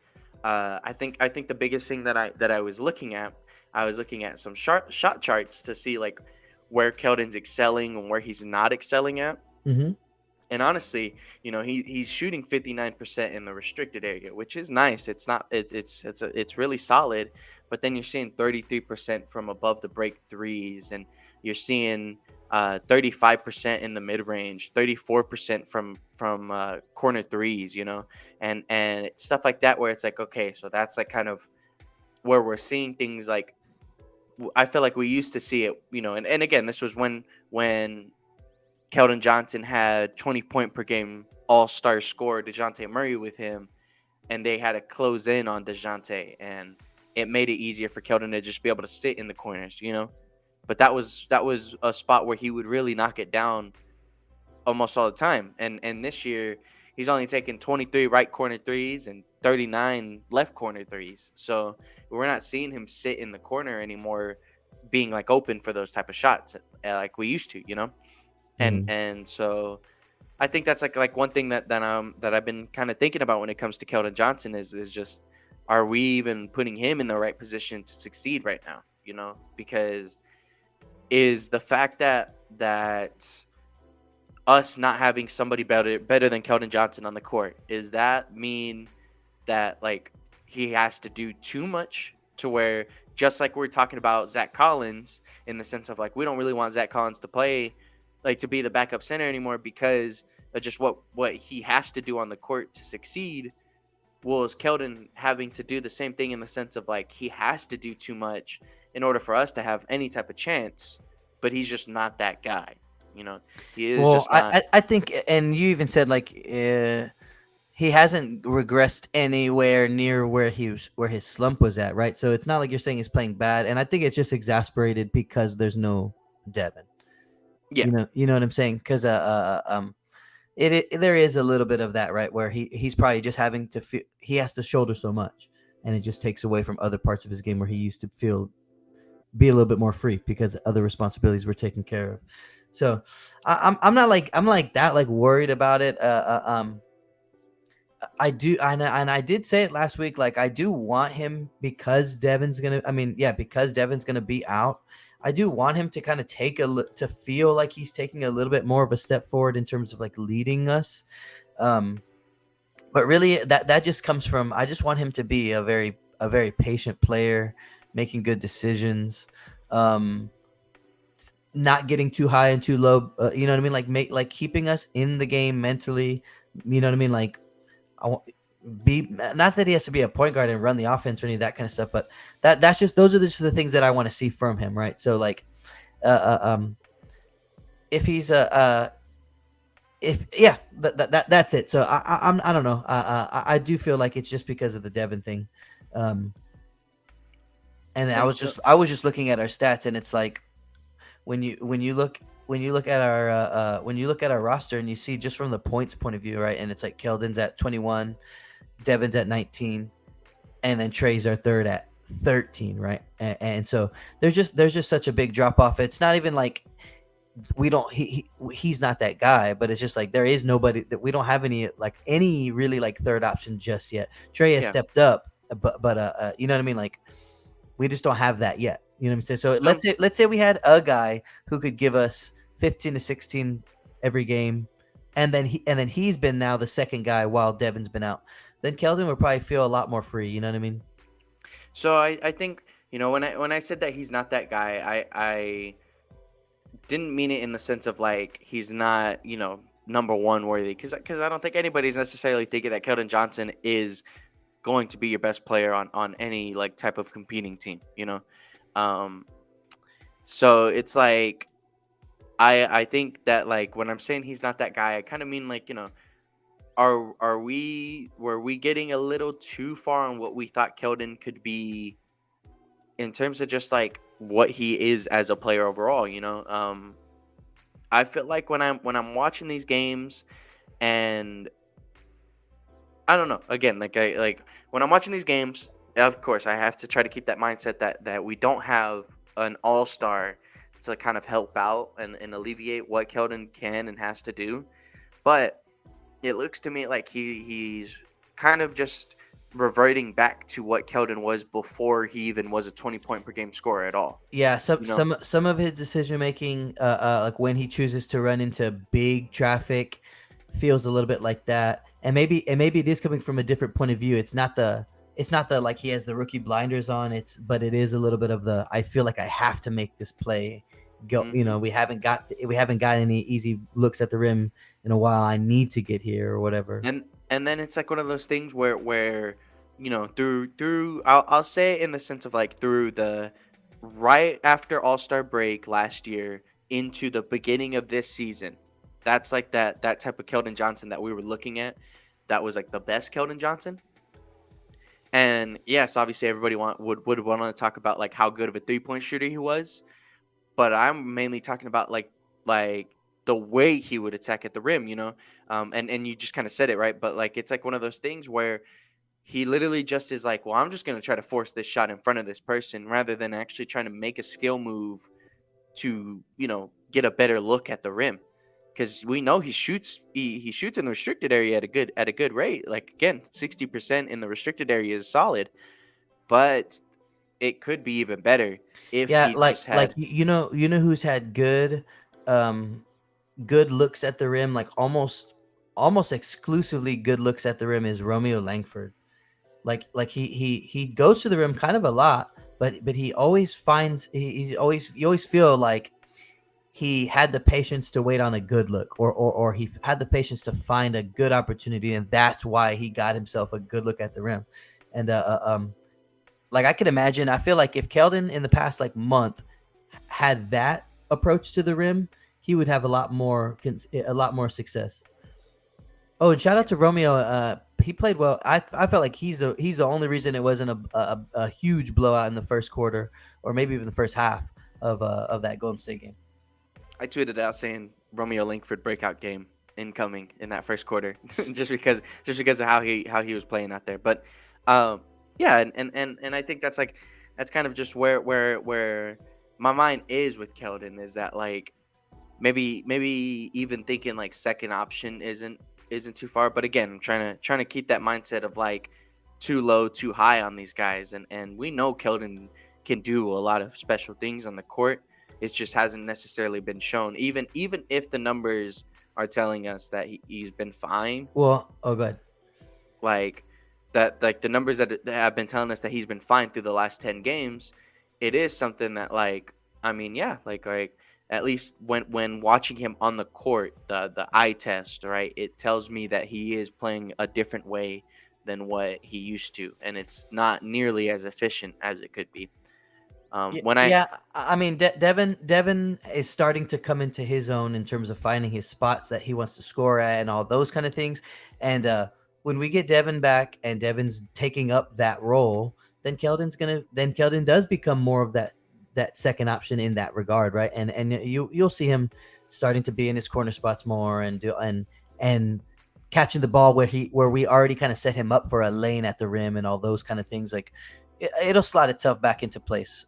I think the biggest thing that I was looking at, I was looking at some shot charts to see like where Keldon's excelling and where he's not excelling at. Hmm. And honestly, he's shooting 59% in the restricted area, which is nice. It's not it's really solid, but then you're seeing 33% from above the break threes, and you're seeing 35% in the mid range, 34% from corner threes, and stuff like that, where it's like, okay, so that's like kind of where we're seeing things like I feel like we used to see it, and again, this was when Keldon Johnson had 20-point per game all-star scorer DeJounte Murray with him, and they had to close in on DeJounte, and it made it easier for Keldon to just be able to sit in the corners. But that was a spot where he would really knock it down almost all the time. And this year he's only taken 23 right corner threes and 39 left corner threes. So we're not seeing him sit in the corner anymore, being like open for those type of shots like we used to. And Mhm. and so I think that's like one thing that I've been kind of thinking about when it comes to Keldon Johnson is just, are we even putting him in the right position to succeed right now? Because is the fact that us not having somebody better than Keldon Johnson on the court, is that mean that like he has to do too much, to where, just like we're talking about Zach Collins, in the sense of like we don't really want Zach Collins to play, like to be the backup center anymore, because of just what he has to do on the court to succeed? Well, is Keldon having to do the same thing, in the sense of like he has to do too much in order for us to have any type of chance, but he's just not that guy? you know he is Well, just not. I think, and you even said like he hasn't regressed anywhere near where his slump was at, right? So it's not like you're saying he's playing bad, and I think it's just exasperated because there's no Devin. Yeah, You know what I'm saying? Because there is a little bit of that, right? Where he's probably just having to feel he has to shoulder so much, and it just takes away from other parts of his game where he used to be a little bit more free because other responsibilities were taken care of. So I'm not like that like worried about it. I do, and I did say it last week. Like I do want him because Devin's gonna. I mean, yeah, because Devin's gonna be out. I do want him to kind of to feel like he's taking a little bit more of a step forward in terms of like leading us. Um, but really, that just comes from I just want him to be a very patient player, making good decisions. Um, not getting too high and too low. You know what I mean? Like keeping us in the game mentally. You know what I mean? Like I want be not that he has to be a point guard and run the offense or any of that kind of stuff, but that's just those are just the things that I want to see from him, right? So like, uh, if he's if yeah, that's it. So I don't know. I do feel like it's just because of the Devin thing, um, and and so I was just looking at our stats, and it's like when you look at our when you look at our roster and you see just from the points point of view, right? And it's like Keldon's at 21, Devin's at 19, and then Trey's our third at 13, right? And so there's just such a big drop off. It's not even like we don't he's not that guy, but it's just like there is nobody that we don't have any really like third option just yet. Trey has yeah, stepped up, but you know what I mean? Like we just don't have that yet. You know what I'm saying? So so let's say we had a guy who could give us 15 to 16 every game, and then he's been now the second guy while Devin's been out. Then Keldon would probably feel a lot more free. You know what I mean? so I think, when I said that he's not that guy, I didn't mean it in the sense of like he's not, number one worthy, because I don't think anybody's necessarily thinking that Keldon Johnson is going to be your best player on any like type of competing team. um so it's like, I think that like when I'm saying he's not that guy, I kind of mean like, were we getting a little too far on what we thought Keldon could be, in terms of just like what he is as a player overall? I feel like when I'm watching these games, and I don't know, again, like when I'm watching these games, of course I have to try to keep that mindset that we don't have an all-star to kind of help out and alleviate what Keldon can and has to do. But it looks to me like he's kind of just reverting back to what Keldon was before he even was a 20-point per game scorer at all. Yeah, You know? some of his decision making, like when he chooses to run into big traffic, feels a little bit like that. And maybe it is coming from a different point of view. It's not the like he has the rookie blinders on. But it is a little bit of the I feel like I have to make this play. Go, Hmm. we haven't got any easy looks at the rim in a while. I need to get here or whatever. And then it's like one of those things where through I'll say it in the sense of like through the right after All-Star break last year into the beginning of this season. That's like that type of Keldon Johnson that we were looking at. That was like the best Keldon Johnson. And yes, obviously everybody would want to talk about like how good of a three-point shooter he was, but I'm mainly talking about like the way he would attack at the rim, and you just kind of said it right, but like it's like one of those things where he literally just is like, well, I'm just gonna try to force this shot in front of this person rather than actually trying to make a skill move to get a better look at the rim. Because we know he shoots in the restricted area at a good rate. Like again, 60% in the restricted area is solid, but it could be even better if Yeah, he like just like had. you know who's had um good looks at the rim, like almost exclusively good looks at the rim is Romeo Langford. Like he goes to the rim kind of a lot, but he always finds he's always you always feel like he had the patience to wait on a good look, or he had the patience to find a good opportunity, and that's why he got himself a good look at the rim. And like I could imagine, I feel like if Keldon in the past like month had that approach to the rim, he would have a lot more success. Oh, and shout out to Romeo. He played well. I felt like he's the only reason it wasn't a huge blowout in the first quarter, or maybe even the first half of that Golden State game. I tweeted out saying Romeo Langford breakout game incoming in that first quarter, just because of how he was playing out there. But um, yeah, and I think that's kind of just where my mind is with Keldon is that like maybe even thinking like second option isn't too far. But again, I'm trying to keep that mindset of like too low, too high on these guys, and we know Keldon can do a lot of special things on the court. It just hasn't necessarily been shown. Even if the numbers are telling us that he's been fine, Well, oh, good. like that, like the numbers that have been telling us that he's been fine through the last 10 games, it is something that like I mean, yeah, like at least when watching him on the court, the eye test, right, it tells me that he is playing a different way than what he used to, and it's not nearly as efficient as it could be. When I Yeah. I mean, Devin is starting to come into his own in terms of finding his spots that he wants to score at and all those kind of things. And when we get Devin back and Devin's taking up that role, then Keldon does become more of that second option in that regard, right? And you'll see him starting to be in his corner spots more and catching the ball where we already kind of set him up for a lane at the rim and all those kind of things. Like it'll slide itself back into place.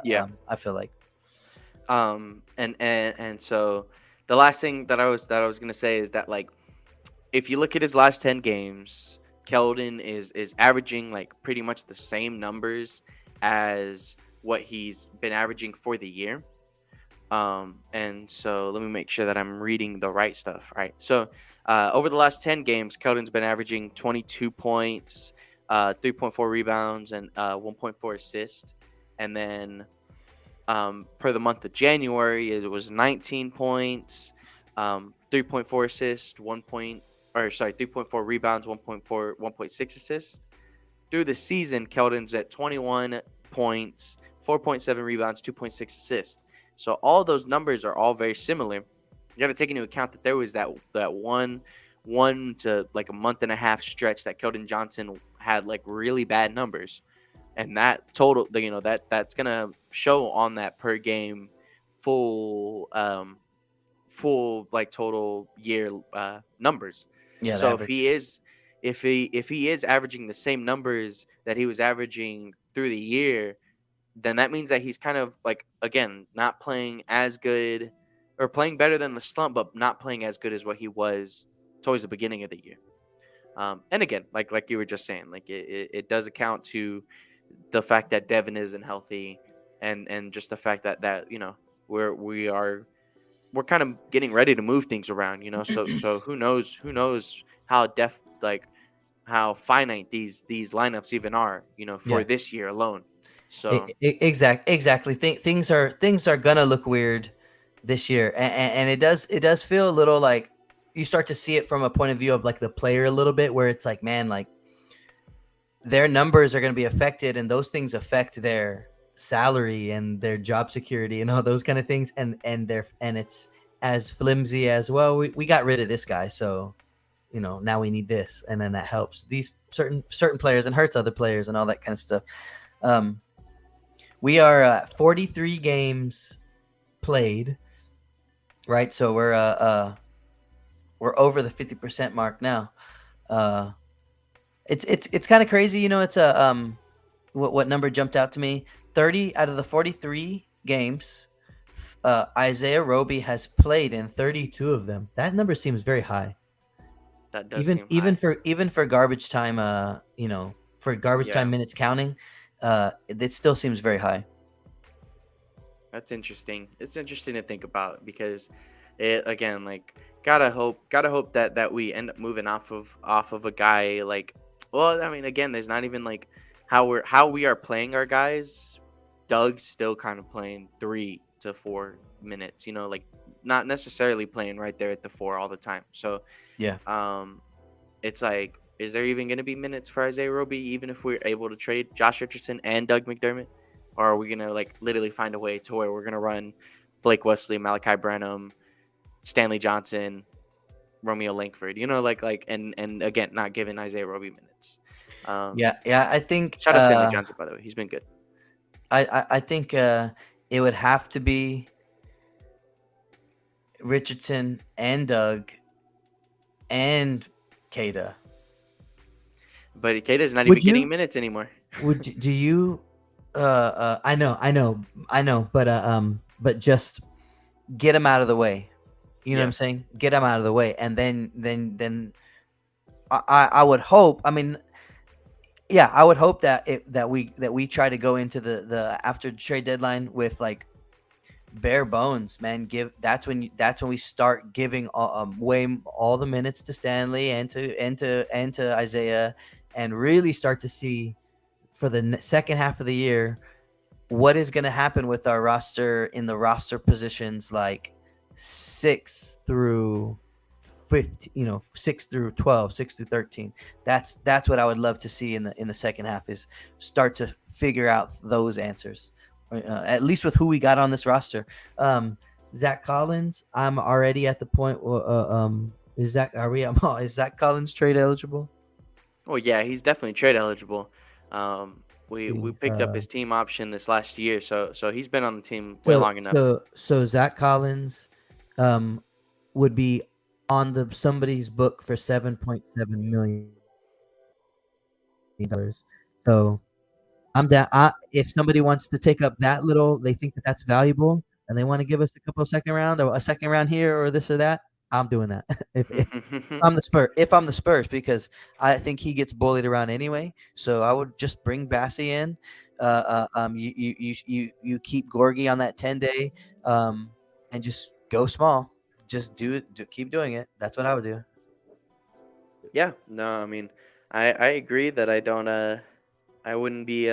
Yeah. I feel like. And so the last thing that I was gonna say is that like if you look at his last 10 games, Keldon is averaging like pretty much the same numbers as what he's been averaging for the year. And so let me make sure that I'm reading the right stuff, right? So over the last 10 games, Keldon's been averaging 22 points, 3.4 rebounds, and 1.4 assists. And then per the month of January, it was 19 points, 3.4 assists, 3.4 rebounds, 1.6 assists. Through the season, Keldon's at 21 points, 4.7 rebounds, 2.6 assists. So all those numbers are all very similar. You got to take into account that there was that one to like a month and a half stretch that Keldon Johnson had like really bad numbers, and that total, that's gonna show on that per game full full like total year numbers. Yeah, the So average. if he is averaging the same numbers that he was averaging through the year, then that means that he's kind of like again not playing as good or playing better than the slump, but not playing as good as what he was towards the beginning of the year. And again, like you were just saying, like it does account to the fact that Devin isn't healthy, and just the fact that we are we're kind of getting ready to move things around, so who knows how finite these lineups even are, for Yeah. this year alone. So Exactly. Things are gonna look weird this year, and it does feel a little like you start to see it from a point of view of like the player a little bit, where it's like, man, like their numbers are gonna be affected, and those things affect their salary and their job security and all those kind of things, and it's as flimsy as, well, we got rid of this guy, so now we need this, and then that helps these certain players and hurts other players and all that kind of stuff. Um, we are 43 games played, right? So we're over the 50% mark now. Uh, it's kind of crazy, It's a what number jumped out to me? 30 out of the 43 games, Isaiah Roby has played in 32 of them. That number seems very high. that does Even seem even high. for even for garbage time, for garbage Yeah, time minutes counting, it still seems very high. that's interesting. It's interesting to think about because it again, like, gotta hope that we end up moving off of a guy like, well, I mean, again, there's not even like how we are playing our guys. Doug's still kind of playing 3 to 4 minutes, like not necessarily playing right there at the four all the time. So Yeah. um it's like, is there even going to be minutes for Isaiah Roby, even if we're able to trade Josh Richardson and Doug McDermott? Or are we going to like literally find a way to where we're going to run Blake Wesley, Malachi Branham, Stanley Johnson, Romeo Langford, and again, not giving Isaiah Roby minutes. Um, Yeah, I think Shout out Stanley Johnson, by the way. He's been good. I think it would have to be Richardson and Doug and Kada. But Ikeda's not even Would getting you? minutes anymore. Do you? I know, but just get him out of the way. You know what Yeah. I'm saying? Get him out of the way, and then I would hope. I mean, yeah, I would hope that we try to go into the after trade deadline with like bare bones, man. That's when we start giving all the minutes to Stanley and to Isaiah, and really start to see for the second half of the year what is going to happen with our roster in the roster positions like 6 through 15, 6 through 12, 6 through 13. That's what I would love to see in the second half, is start to figure out those answers, at least with who we got on this roster. Zach Collins, I'm already at the point is Zach Collins trade eligible? Well, yeah, he's definitely trade eligible. Let's We see. picked up his team option this last year, so he's been on the team way So long enough. so Zach Collins would be on somebody's book for $7.7 million. So I'm down. If somebody wants to take up that little, they think that that's valuable, and they want to give us a couple of second round or a second round here or this or that, I'm doing that. If I'm the Spurs, because I think he gets bullied around anyway. So I would just bring Bassey in. You keep Gorgie on that 10-day, and just go small. Just do it. Keep doing it. That's what I would do. Yeah, no, I mean, I agree that I wouldn't be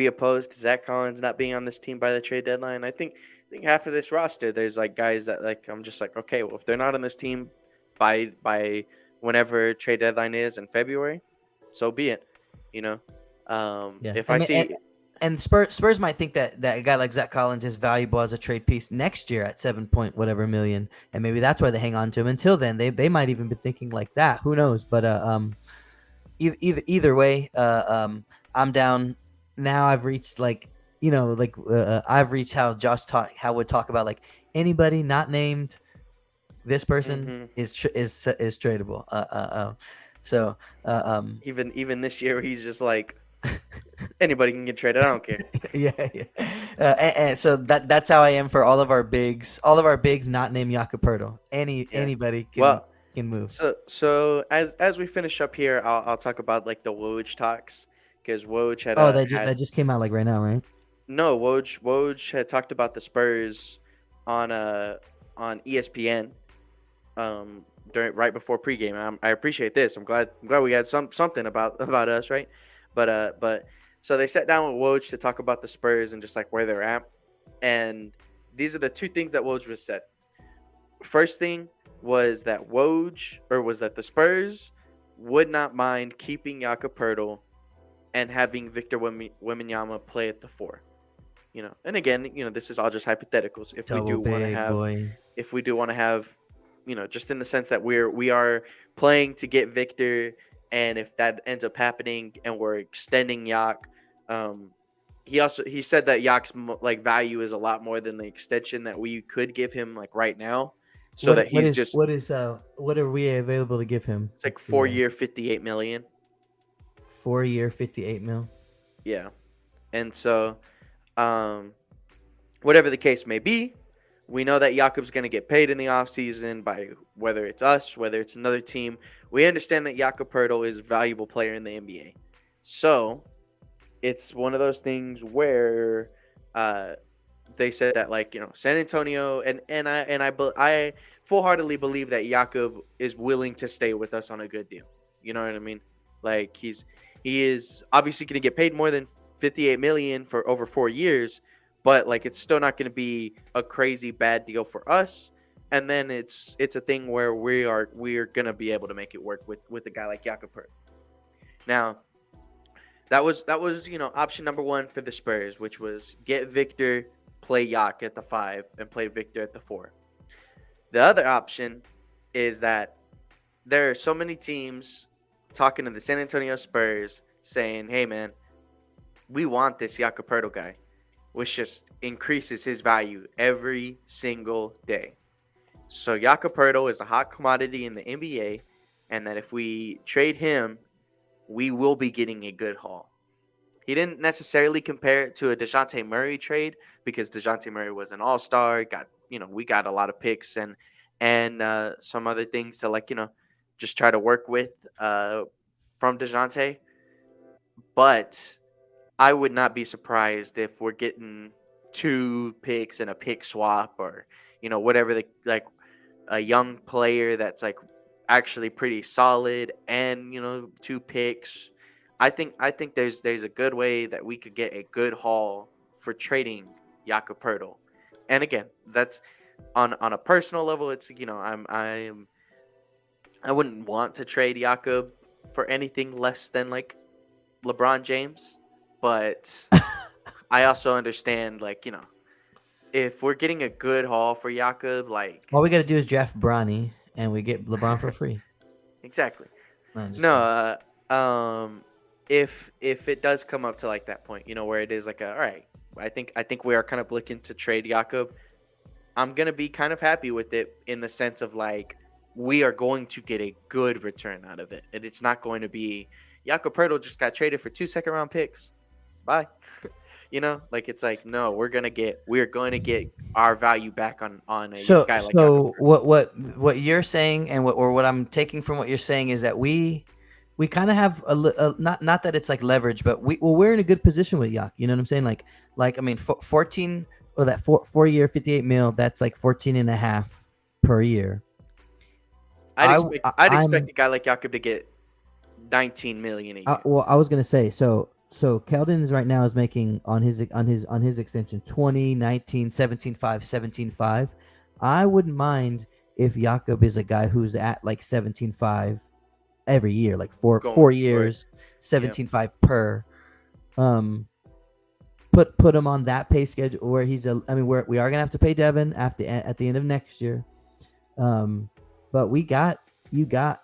opposed to Zach Collins not being on this team by the trade deadline. I think half of this roster, there's like guys that like I'm just like, okay, well, if they're not on this team by whenever trade deadline is in February, so be it. You know, Yeah, if I see, and Spurs might think that a guy like Zach Collins is valuable as a trade piece next year at 7 point whatever million, and maybe that's why they hang on to him. Until then, they might even be thinking like that. Who knows? But either way, I'm down. Now I've reached like I've reached how would talk about like anybody not named this person hmm is tradable. So even this year, he's just like anybody can get traded. I don't care. yeah. And so that's how I am for all of our bigs. All of our bigs not named Jakob. Yeah. Anybody Well, can move. so as we finish up here, I'll talk about like the Woj talks because Woj Oh, had that just came out like right now, right? no Woj had talked about the Spurs on on ESPN during right before pregame. I appreciate this. I'm glad we had something about us, right? But so they sat down with Woj to talk about the Spurs and just like where they're at. And these are the two things that Woj was said. First thing was that the Spurs would not mind keeping Jakob and having Victor Wembanyama play at the four. And again, this is all just hypotheticals. Double big boy. If we do want to have, just in the sense that we are playing to get Victor, and if that ends up happening and we're extending Yak, he said that Yak's like value is a lot more than the extension that we could give him like right now. So that he's what are we available to give him? It's like 4-year, $58 million. 4-year, $58 million. Yeah, and so, whatever the case may be, we know that Jakob's going to get paid in the offseason by whether it's us, whether it's another team. We understand that Jakob is a valuable player in the NBA. So it's one of those things where they said that, like, San Antonio, and I full-heartedly believe that Jakob is willing to stay with us on a good deal. You know what I mean? Like, he is obviously going to get paid more than $58 million for over 4 years, but like it's still not going to be a crazy bad deal for us. And then it's a thing where we're going to be able to make it work with a guy like Jakob. Now, that was option number one for the Spurs, which was get Victor, play Yak at the 5, and play Victor at the 4. The other option is that there are so many teams talking to the San Antonio Spurs saying, hey man, we want this Jakob guy, which just increases his value every single day. So Jakob is a hot commodity in the NBA, and that if we trade him, we will be getting a good haul. He didn't necessarily compare it to a DeJounte Murray trade, because DeJounte Murray was an all-star. We got a lot of picks and some other things to just try to work with from DeJounte. But I would not be surprised if we're getting 2 picks and a pick swap, or whatever, a young player that's like actually pretty solid, and 2 picks. I think there's a good way that we could get a good haul for trading Jakob. And again, that's on a personal level. It's I wouldn't want to trade Jakob for anything less than like LeBron James, but I also understand if we're getting a good haul for Jakob, all we got to do is draft Bronny and we get LeBron for free. Exactly. If it does come up to like that point, where it is like all right, I think we are kind of looking to trade Jakob, I'm gonna be kind of happy with it, in the sense of like we are going to get a good return out of it, and it's not going to be Jakob just got traded for 2 second-round picks. Bye. It's like, no, we're going to get our value back on a guy like Jakob. What you're saying, and what I'm taking from what you're saying, is that we kind of have not that it's like leverage, but we're in a good position with Yak. You know what I'm saying? Like I mean, 14 or that 4-year $58 million, that's like 14.5 per year. I'd expect a guy like Jakob to get $19 million a year. Well, I was gonna say, so Keldon's right now is making on his extension 20, 19, 17.5, 17.5. I wouldn't mind if Jakob is a guy who's at like 17.5 every year, like 4 years, 17.5 per. Put him on that pay schedule where we are gonna have to pay Devin at the end of next year. But you got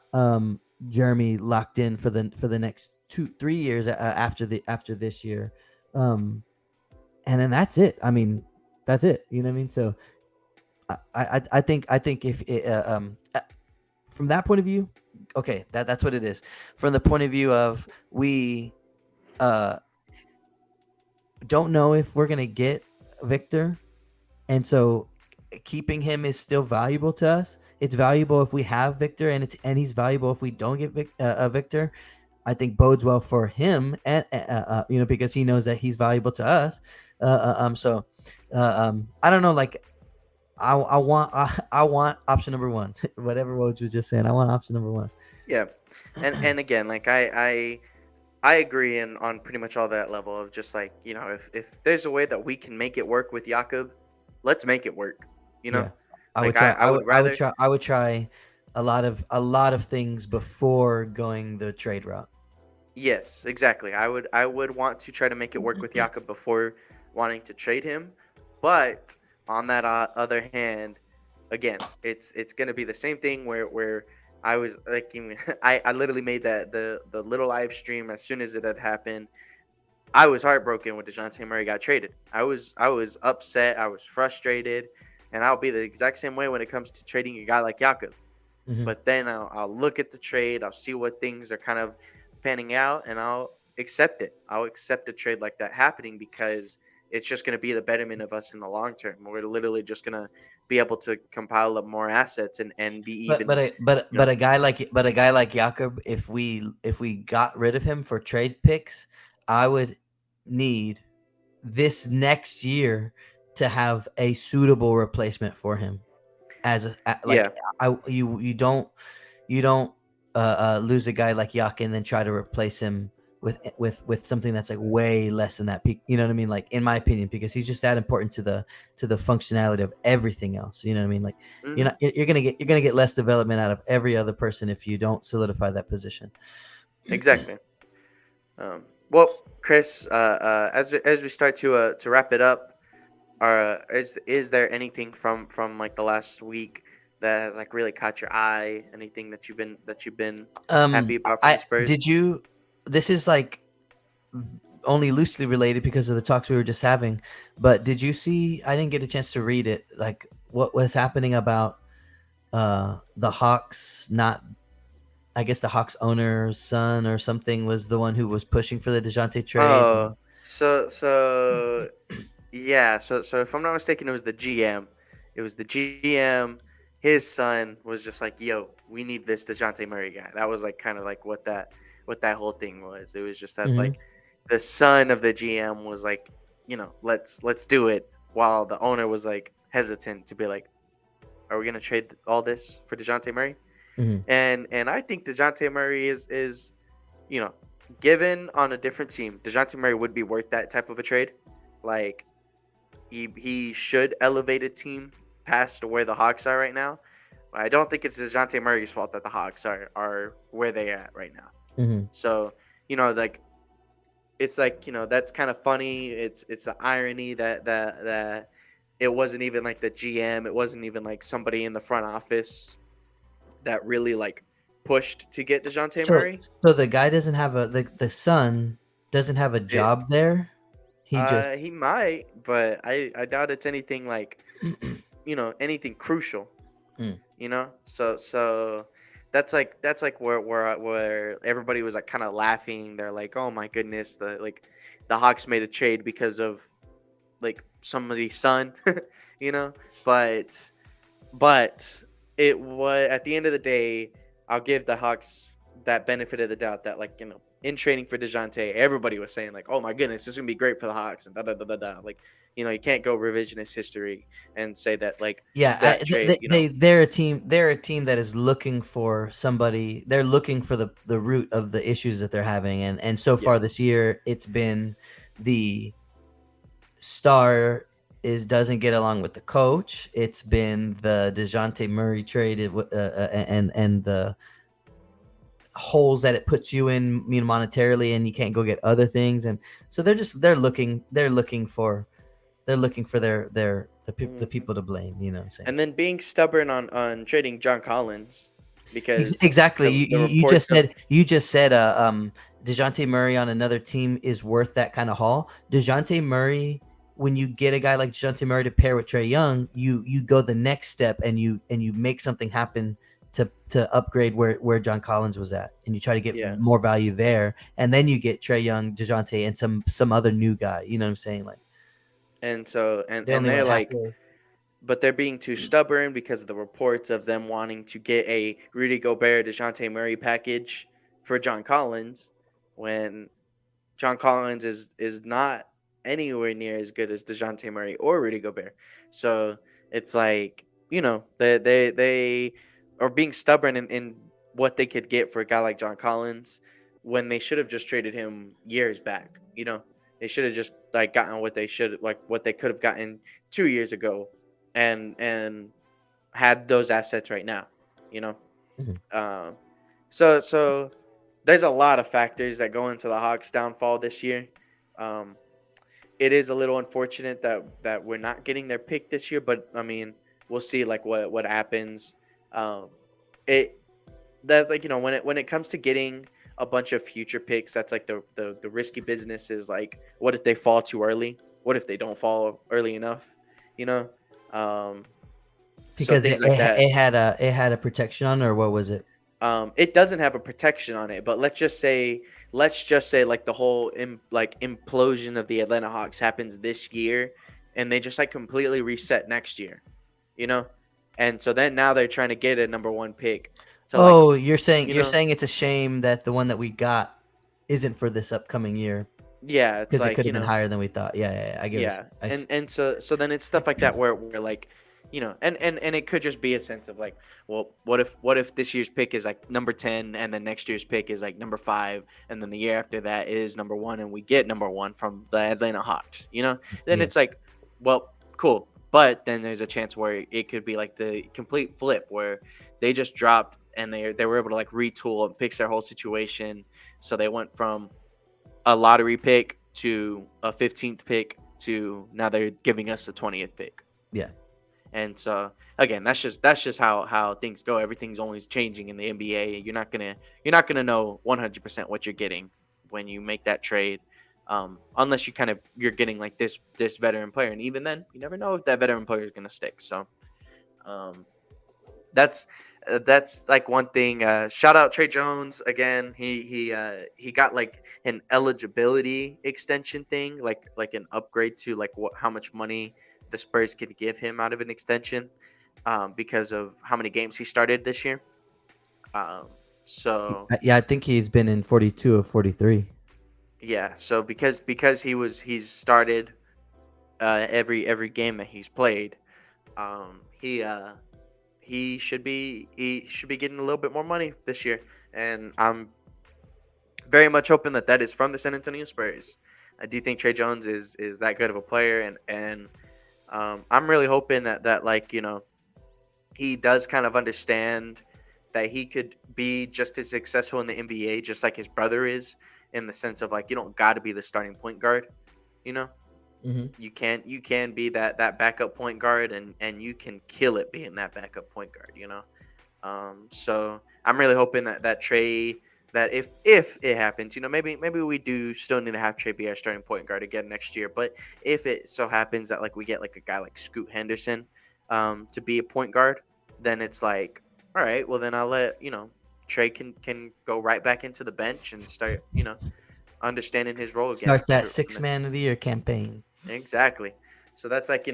Jeremy locked in for the next 2-3 years after this year, and then that's it. I mean, that's it. You know what I mean? So I think if it, from that point of view, okay, that's what it is. From the point of view of we don't know if we're gonna get Victor, and so keeping him is still valuable to us. It's valuable if we have Victor, and he's valuable if we don't get Victor. I think bodes well for him, and because he knows that he's valuable to us. So I don't know. Like, I want option number one. Whatever Woj was just saying, I want option number one. Yeah, and again, like I agree on pretty much all that level of just like, if there's a way that we can make it work with Jakob, let's make it work. You know, Yeah, I would like try. I would rather. I would try a lot of things before going the trade route. Yes, exactly. I would want to try to make it work with Jakob before wanting to trade him, but on that other hand, again, it's gonna be the same thing where I was like, I literally made that the little live stream as soon as it had happened. I was heartbroken when DeJounte Murray got traded. I was upset. I was frustrated, and I'll be the exact same way when it comes to trading a guy like Jakob. Hmm. But then I'll look at the trade. I'll see what things are kind of panning out, and I'll accept it. I'll accept a trade like that happening because it's just going to be the betterment of us in the long term. We're literally just going to be able to compile up more assets and be But even, but a, but you know, but a guy like Jakob, if we got rid of him for trade picks, I would need this next year to have a suitable replacement for him. yeah, Like you don't lose a guy like Yak and then try to replace him with something that's like way less than that peak. You know what I mean? Like in my opinion, because he's just that important to the functionality of everything else. You know what I mean? Like hmm you're gonna get less development out of every other person if you don't solidify that position. exactly. Well, Chris, as we start to wrap it up, is there anything from like the last week that has like really caught your eye? Anything that you've been happy about from I the Spurs? did you. This is like only loosely related because of the talks we were just having. But did you see? I didn't get a chance to read it. Like what was happening about the Hawks not. I guess the Hawks owner's son or something was the one who was pushing for the DeJounte trade. Oh, so yeah, so if I'm not mistaken, it was the GM. It was the GM. His son was just like, "Yo, we need this Dejounte Murray guy." That was like kind of like what that whole thing was. It was just that Hmm. like the son of the GM was like, let's do it, while the owner was like hesitant to be like, "Are we gonna trade all this for Dejounte Murray?" Hmm. And I think Dejounte Murray is you know given on a different team, Dejounte Murray would be worth that type of a trade. Like he should elevate a team past where the Hawks are right now. I don't think it's DeJounte Murray's fault that the Hawks are where they at right now. Hmm. So, like it's like, that's kind of funny. It's the irony that it wasn't even like the GM, it wasn't even like somebody in the front office that really like pushed to get DeJounte So Murray. so the guy doesn't have the son doesn't have a It job there. He just. he might, but I doubt it's anything like, anything crucial. Mm. So that's like where everybody was like kind of laughing. They're like, oh my goodness, the Hawks made a trade because of like somebody's son. you know but it was, at the end of the day, I'll give the Hawks that benefit of the doubt that, like, in trading for DeJounte, everybody was saying like, oh my goodness, this is gonna be great for the Hawks and da da da da da. Like, you can't go revisionist history and say that like Yeah, that trade. they're a team that is looking for somebody. They're looking for the root of the issues that they're having, and so Yeah. far this year, it's been the star is doesn't get along with the coach. It's been the Dejounte Murray traded and the holes that it puts you in, monetarily, and you can't go get other things, and so they're looking for the Mhm. people to blame. You know what I'm saying? And then being stubborn on trading John Collins because Exactly. the You, the you you just reports of. said Dejounte Murray on another team is worth that kind of haul. Dejounte Murray, when you get a guy like Dejounte Murray to pair with Trey Young, you go the next step and you make something happen to upgrade where John Collins was at, and you try to get Yeah. more value there, and then you get Trey Young, Dejounte, and some other new guy. You know what I'm saying? Like And so they and only they're went like, halfway. but they're being too stubborn because of the reports of them wanting to get a Rudy Gobert DeJounte Murray package for John Collins, when John Collins is not anywhere near as good as DeJounte Murray or Rudy Gobert. So It's like, they are being stubborn in what they could get for a guy like John Collins when they should have just traded him years back. They should have just like gotten what they could have gotten 2 years ago, and had those assets right now. You know, Mhm. um, so there's a lot of factors that go into the Hawks' downfall this year. Um, it is a little unfortunate that we're not getting their pick this year, but I mean, we'll see like what happens. Um, it that like when it comes to getting a bunch of future picks, that's like the risky business is like, what if they fall too early? What if they don't fall early enough? You know, um, so Because things like that. it had a protection on, or what was it? It doesn't have a protection on it, but let's just say like the whole like implosion of the Atlanta Hawks happens this year, and they just like completely reset next year, you know, and so then now they're trying to get a number one pick to like, Oh, you you're know, saying it's a shame that the one that we got isn't for this upcoming year yeah, it's because it like could have been higher than we thought. Yeah, yeah, yeah, I get it. yeah, and so then it's stuff like that where like, and it could just be a sense of like, well, what if this year's pick is like number 10, and then next year's pick is like number 5, and then the year after that is number 1, and we get number 1 from the Atlanta Hawks, then Yeah. it's like, well, cool, but then there's a chance where it could be like the complete flip where they just dropped and they were able to like retool and fix their whole situation, so they went from a lottery pick to a 15th pick to now they're giving us a 20th pick. Yeah. And so again, that's just how things go. Everything's always changing in the NBA. You're not gonna know 100% what you're getting when you make that trade, unless you're getting like this veteran player, and even then, you never know if that veteran player is gonna stick. So um, that's that's like one thing. Shout out Trey Jones again. He got like an eligibility extension thing, like an upgrade to like how much money the Spurs could give him out of an extension, because of how many games he started this year. Um, so Yeah, I think he's been in 42 of 43. yeah, so because he's started every game that he's played, um, he uh, he should be getting a little bit more money this year, and I'm very much hoping that is from the San Antonio Spurs. I do think Trey Jones is that good of a player, and I'm really hoping that like he does kind of understand that he could be just as successful in the NBA just like his brother is, in the sense of like, you don't got to be the starting point guard, you know Mm-hmm. you can be that backup point guard, and you can kill it being that backup point guard. So I'm really hoping that Trey, that if it happens, maybe we do still need to have Trey be our starting point guard again next year. But if it so happens that like we get like a guy like Scoot Henderson, to be a point guard, then it's like, all right, well then I'll let Trey can go right back into the bench and start understanding his role again. Start that six man of the year campaign. Exactly. So that's like,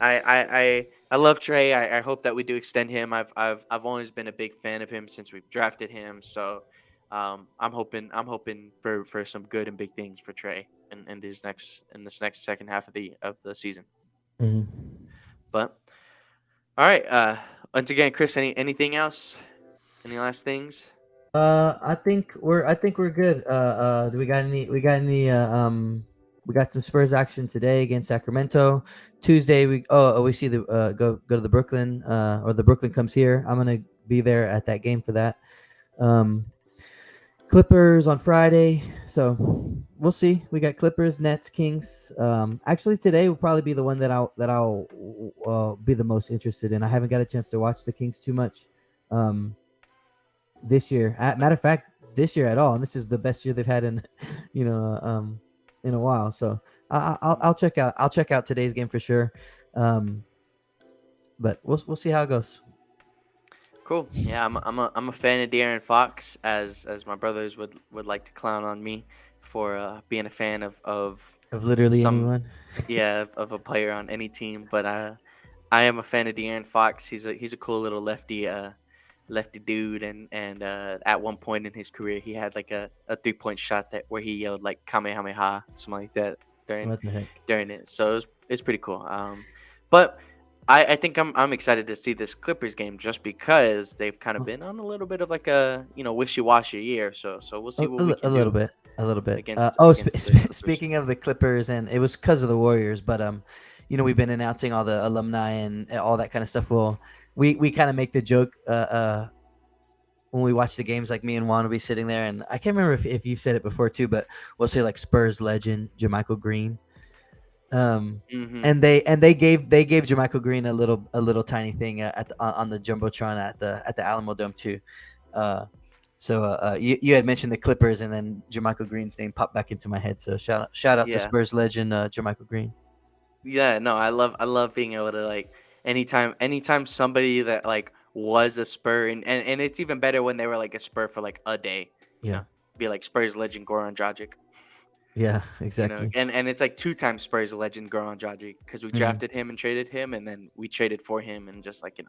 I love Trey. I hope that we do extend him. I've always been a big fan of him since we've drafted him. So I'm hoping for some good and big things for Trey in this next second half of the season. Mm-hmm. But all right. Once again, Chris, anything else? Any last things? I think we're good. Do we got some Spurs action today against Sacramento. Tuesday we see the go to the Brooklyn or the Brooklyn comes here. I'm gonna be there at that game for that. Um, Clippers on Friday, so we'll see. We got Clippers, Nets, Kings. Actually today will probably be the one that I'll be the most interested in. I haven't got a chance to watch the Kings too much. This year. Matter of fact, this year at all, and this is the best year they've had in, you know, in a while. So I'll check out today's game for sure. Um, but we'll see how it goes. Cool. Yeah, I'm a fan of De'Aaron Fox, as my brothers would like to clown on me for being a fan of Of literally some, anyone. yeah, of a player on any team. But I am a fan of De'Aaron Fox. He's a cool little lefty dude, and at one point in his career he had like a 3-point shot that where he yelled like Kamehameha, something like that during What the heck? during it. So it's pretty cool. But I think I'm excited to see this Clippers game just because they've kind of been on a little bit of like a wishy-washy year. So we'll see what we A can little do bit, a little bit. against the Clippers. Speaking of the Clippers, and it was because of the Warriors, but we've been announcing all the alumni and all that kind of stuff. Well, we kind of make the joke when we watch the games, like me and Juan will be sitting there, and I can't remember if you've said it before too, but we'll say like Spurs legend Jermichael Green. Hmm. And they gave Jermichael Green a little tiny thing on the jumbotron at the Alamodome too. Uh, you had mentioned the Clippers, and then Jermichael Green's name popped back into my head. So shout out to Yeah. Spurs legend Jermichael Green. Yeah, no, I love being able to like anytime somebody that like was a Spur, and it's even better when they were like a Spur for like a day, you Yeah, know, be like Spurs legend Goran Dragic, yeah, exactly. and it's like two times Spurs legend Goran Dragic because we Mhm. drafted him and traded him, and then we traded for him and just like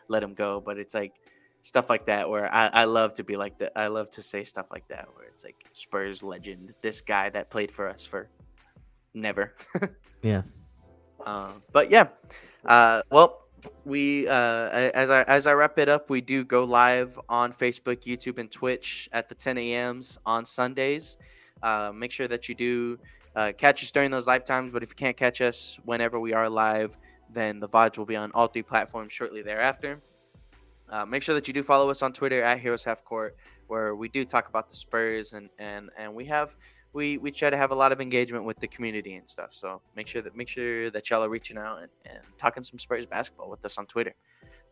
let him go. But it's like stuff like that where I love to be like that. I love to say stuff like that where it's like Spurs legend, this guy that played for us for never. Yeah. But yeah, well, as I wrap it up, we do go live on Facebook, YouTube, and Twitch at the 10 a.m.s on Sundays. Make sure that you do catch us during those live times. But if you can't catch us whenever we are live, then the VODs will be on all three platforms shortly thereafter. Make sure that you do follow us on Twitter at Heroes Half Court, where we do talk about the Spurs and we try to have a lot of engagement with the community and stuff. So make sure that y'all are reaching out and talking some Spurs basketball with us on Twitter.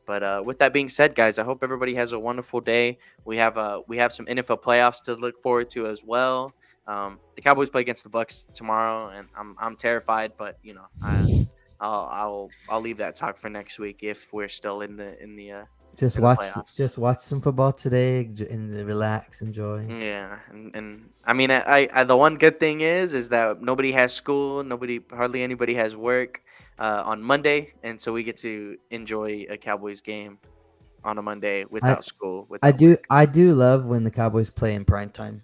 But with that being said, guys, I hope everybody has a wonderful day. We have some NFL playoffs to look forward to as well. The Cowboys play against the Bucks tomorrow, and I'm terrified, but I'll leave that talk for next week if we're still Just in the watch playoffs. just watch some football today and relax, enjoy. Yeah, and I mean, the one good thing is that nobody has school, hardly anybody has work on Monday, and so we get to enjoy a Cowboys game on a Monday I without school, I without do work. I do love when the Cowboys play in prime time.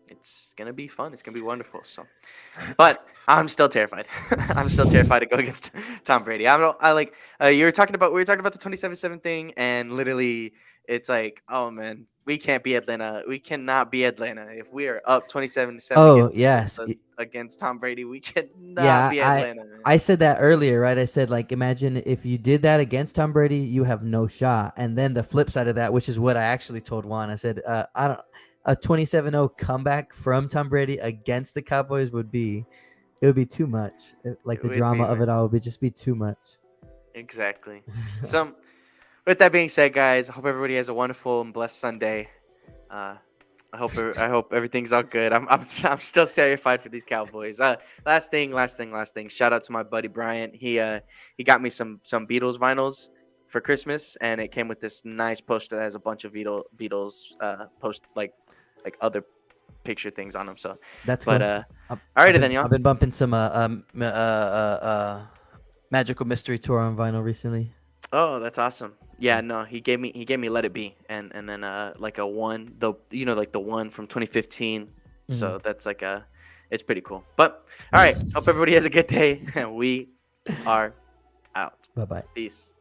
It's gonna be fun. It's gonna be wonderful. So, but I'm still terrified. I'm still terrified to go against Tom Brady. I don't. I like. We were talking about the 27-7 thing, and literally, it's like, oh man, we can't be Atlanta. We cannot be Atlanta if we are up 27-7 Oh, against yes. against Tom Brady. We cannot Yeah, be I Atlanta, man. I said that earlier, right? I said like imagine if you did that against Tom Brady, you have no shot. And then the flip side of that, which is what I actually told Juan, I said I don't a 27-0 comeback from Tom Brady against the Cowboys would be too much. Like It the would drama be, of man. it all would just be too much. Exactly. So, with that being said, guys, I hope everybody has a wonderful and blessed Sunday. Uh, I hope everything's all good. I'm still terrified for these Cowboys. Last thing. Shout out to my buddy Bryant. He got me some Beatles vinyls for Christmas, and it came with this nice poster that has a bunch of Beatles post like other picture things on them. So, That's but cool. I've, I've alrighty been then, y'all. I've been bumping some Magical Mystery Tour on vinyl recently. Oh, that's awesome. Yeah, no, he gave me Let It Be and then like a one like the one from 2015. Mm-hmm. So that's like it's pretty cool. But all right, hope everybody has a good day and we are out. Bye bye. Peace.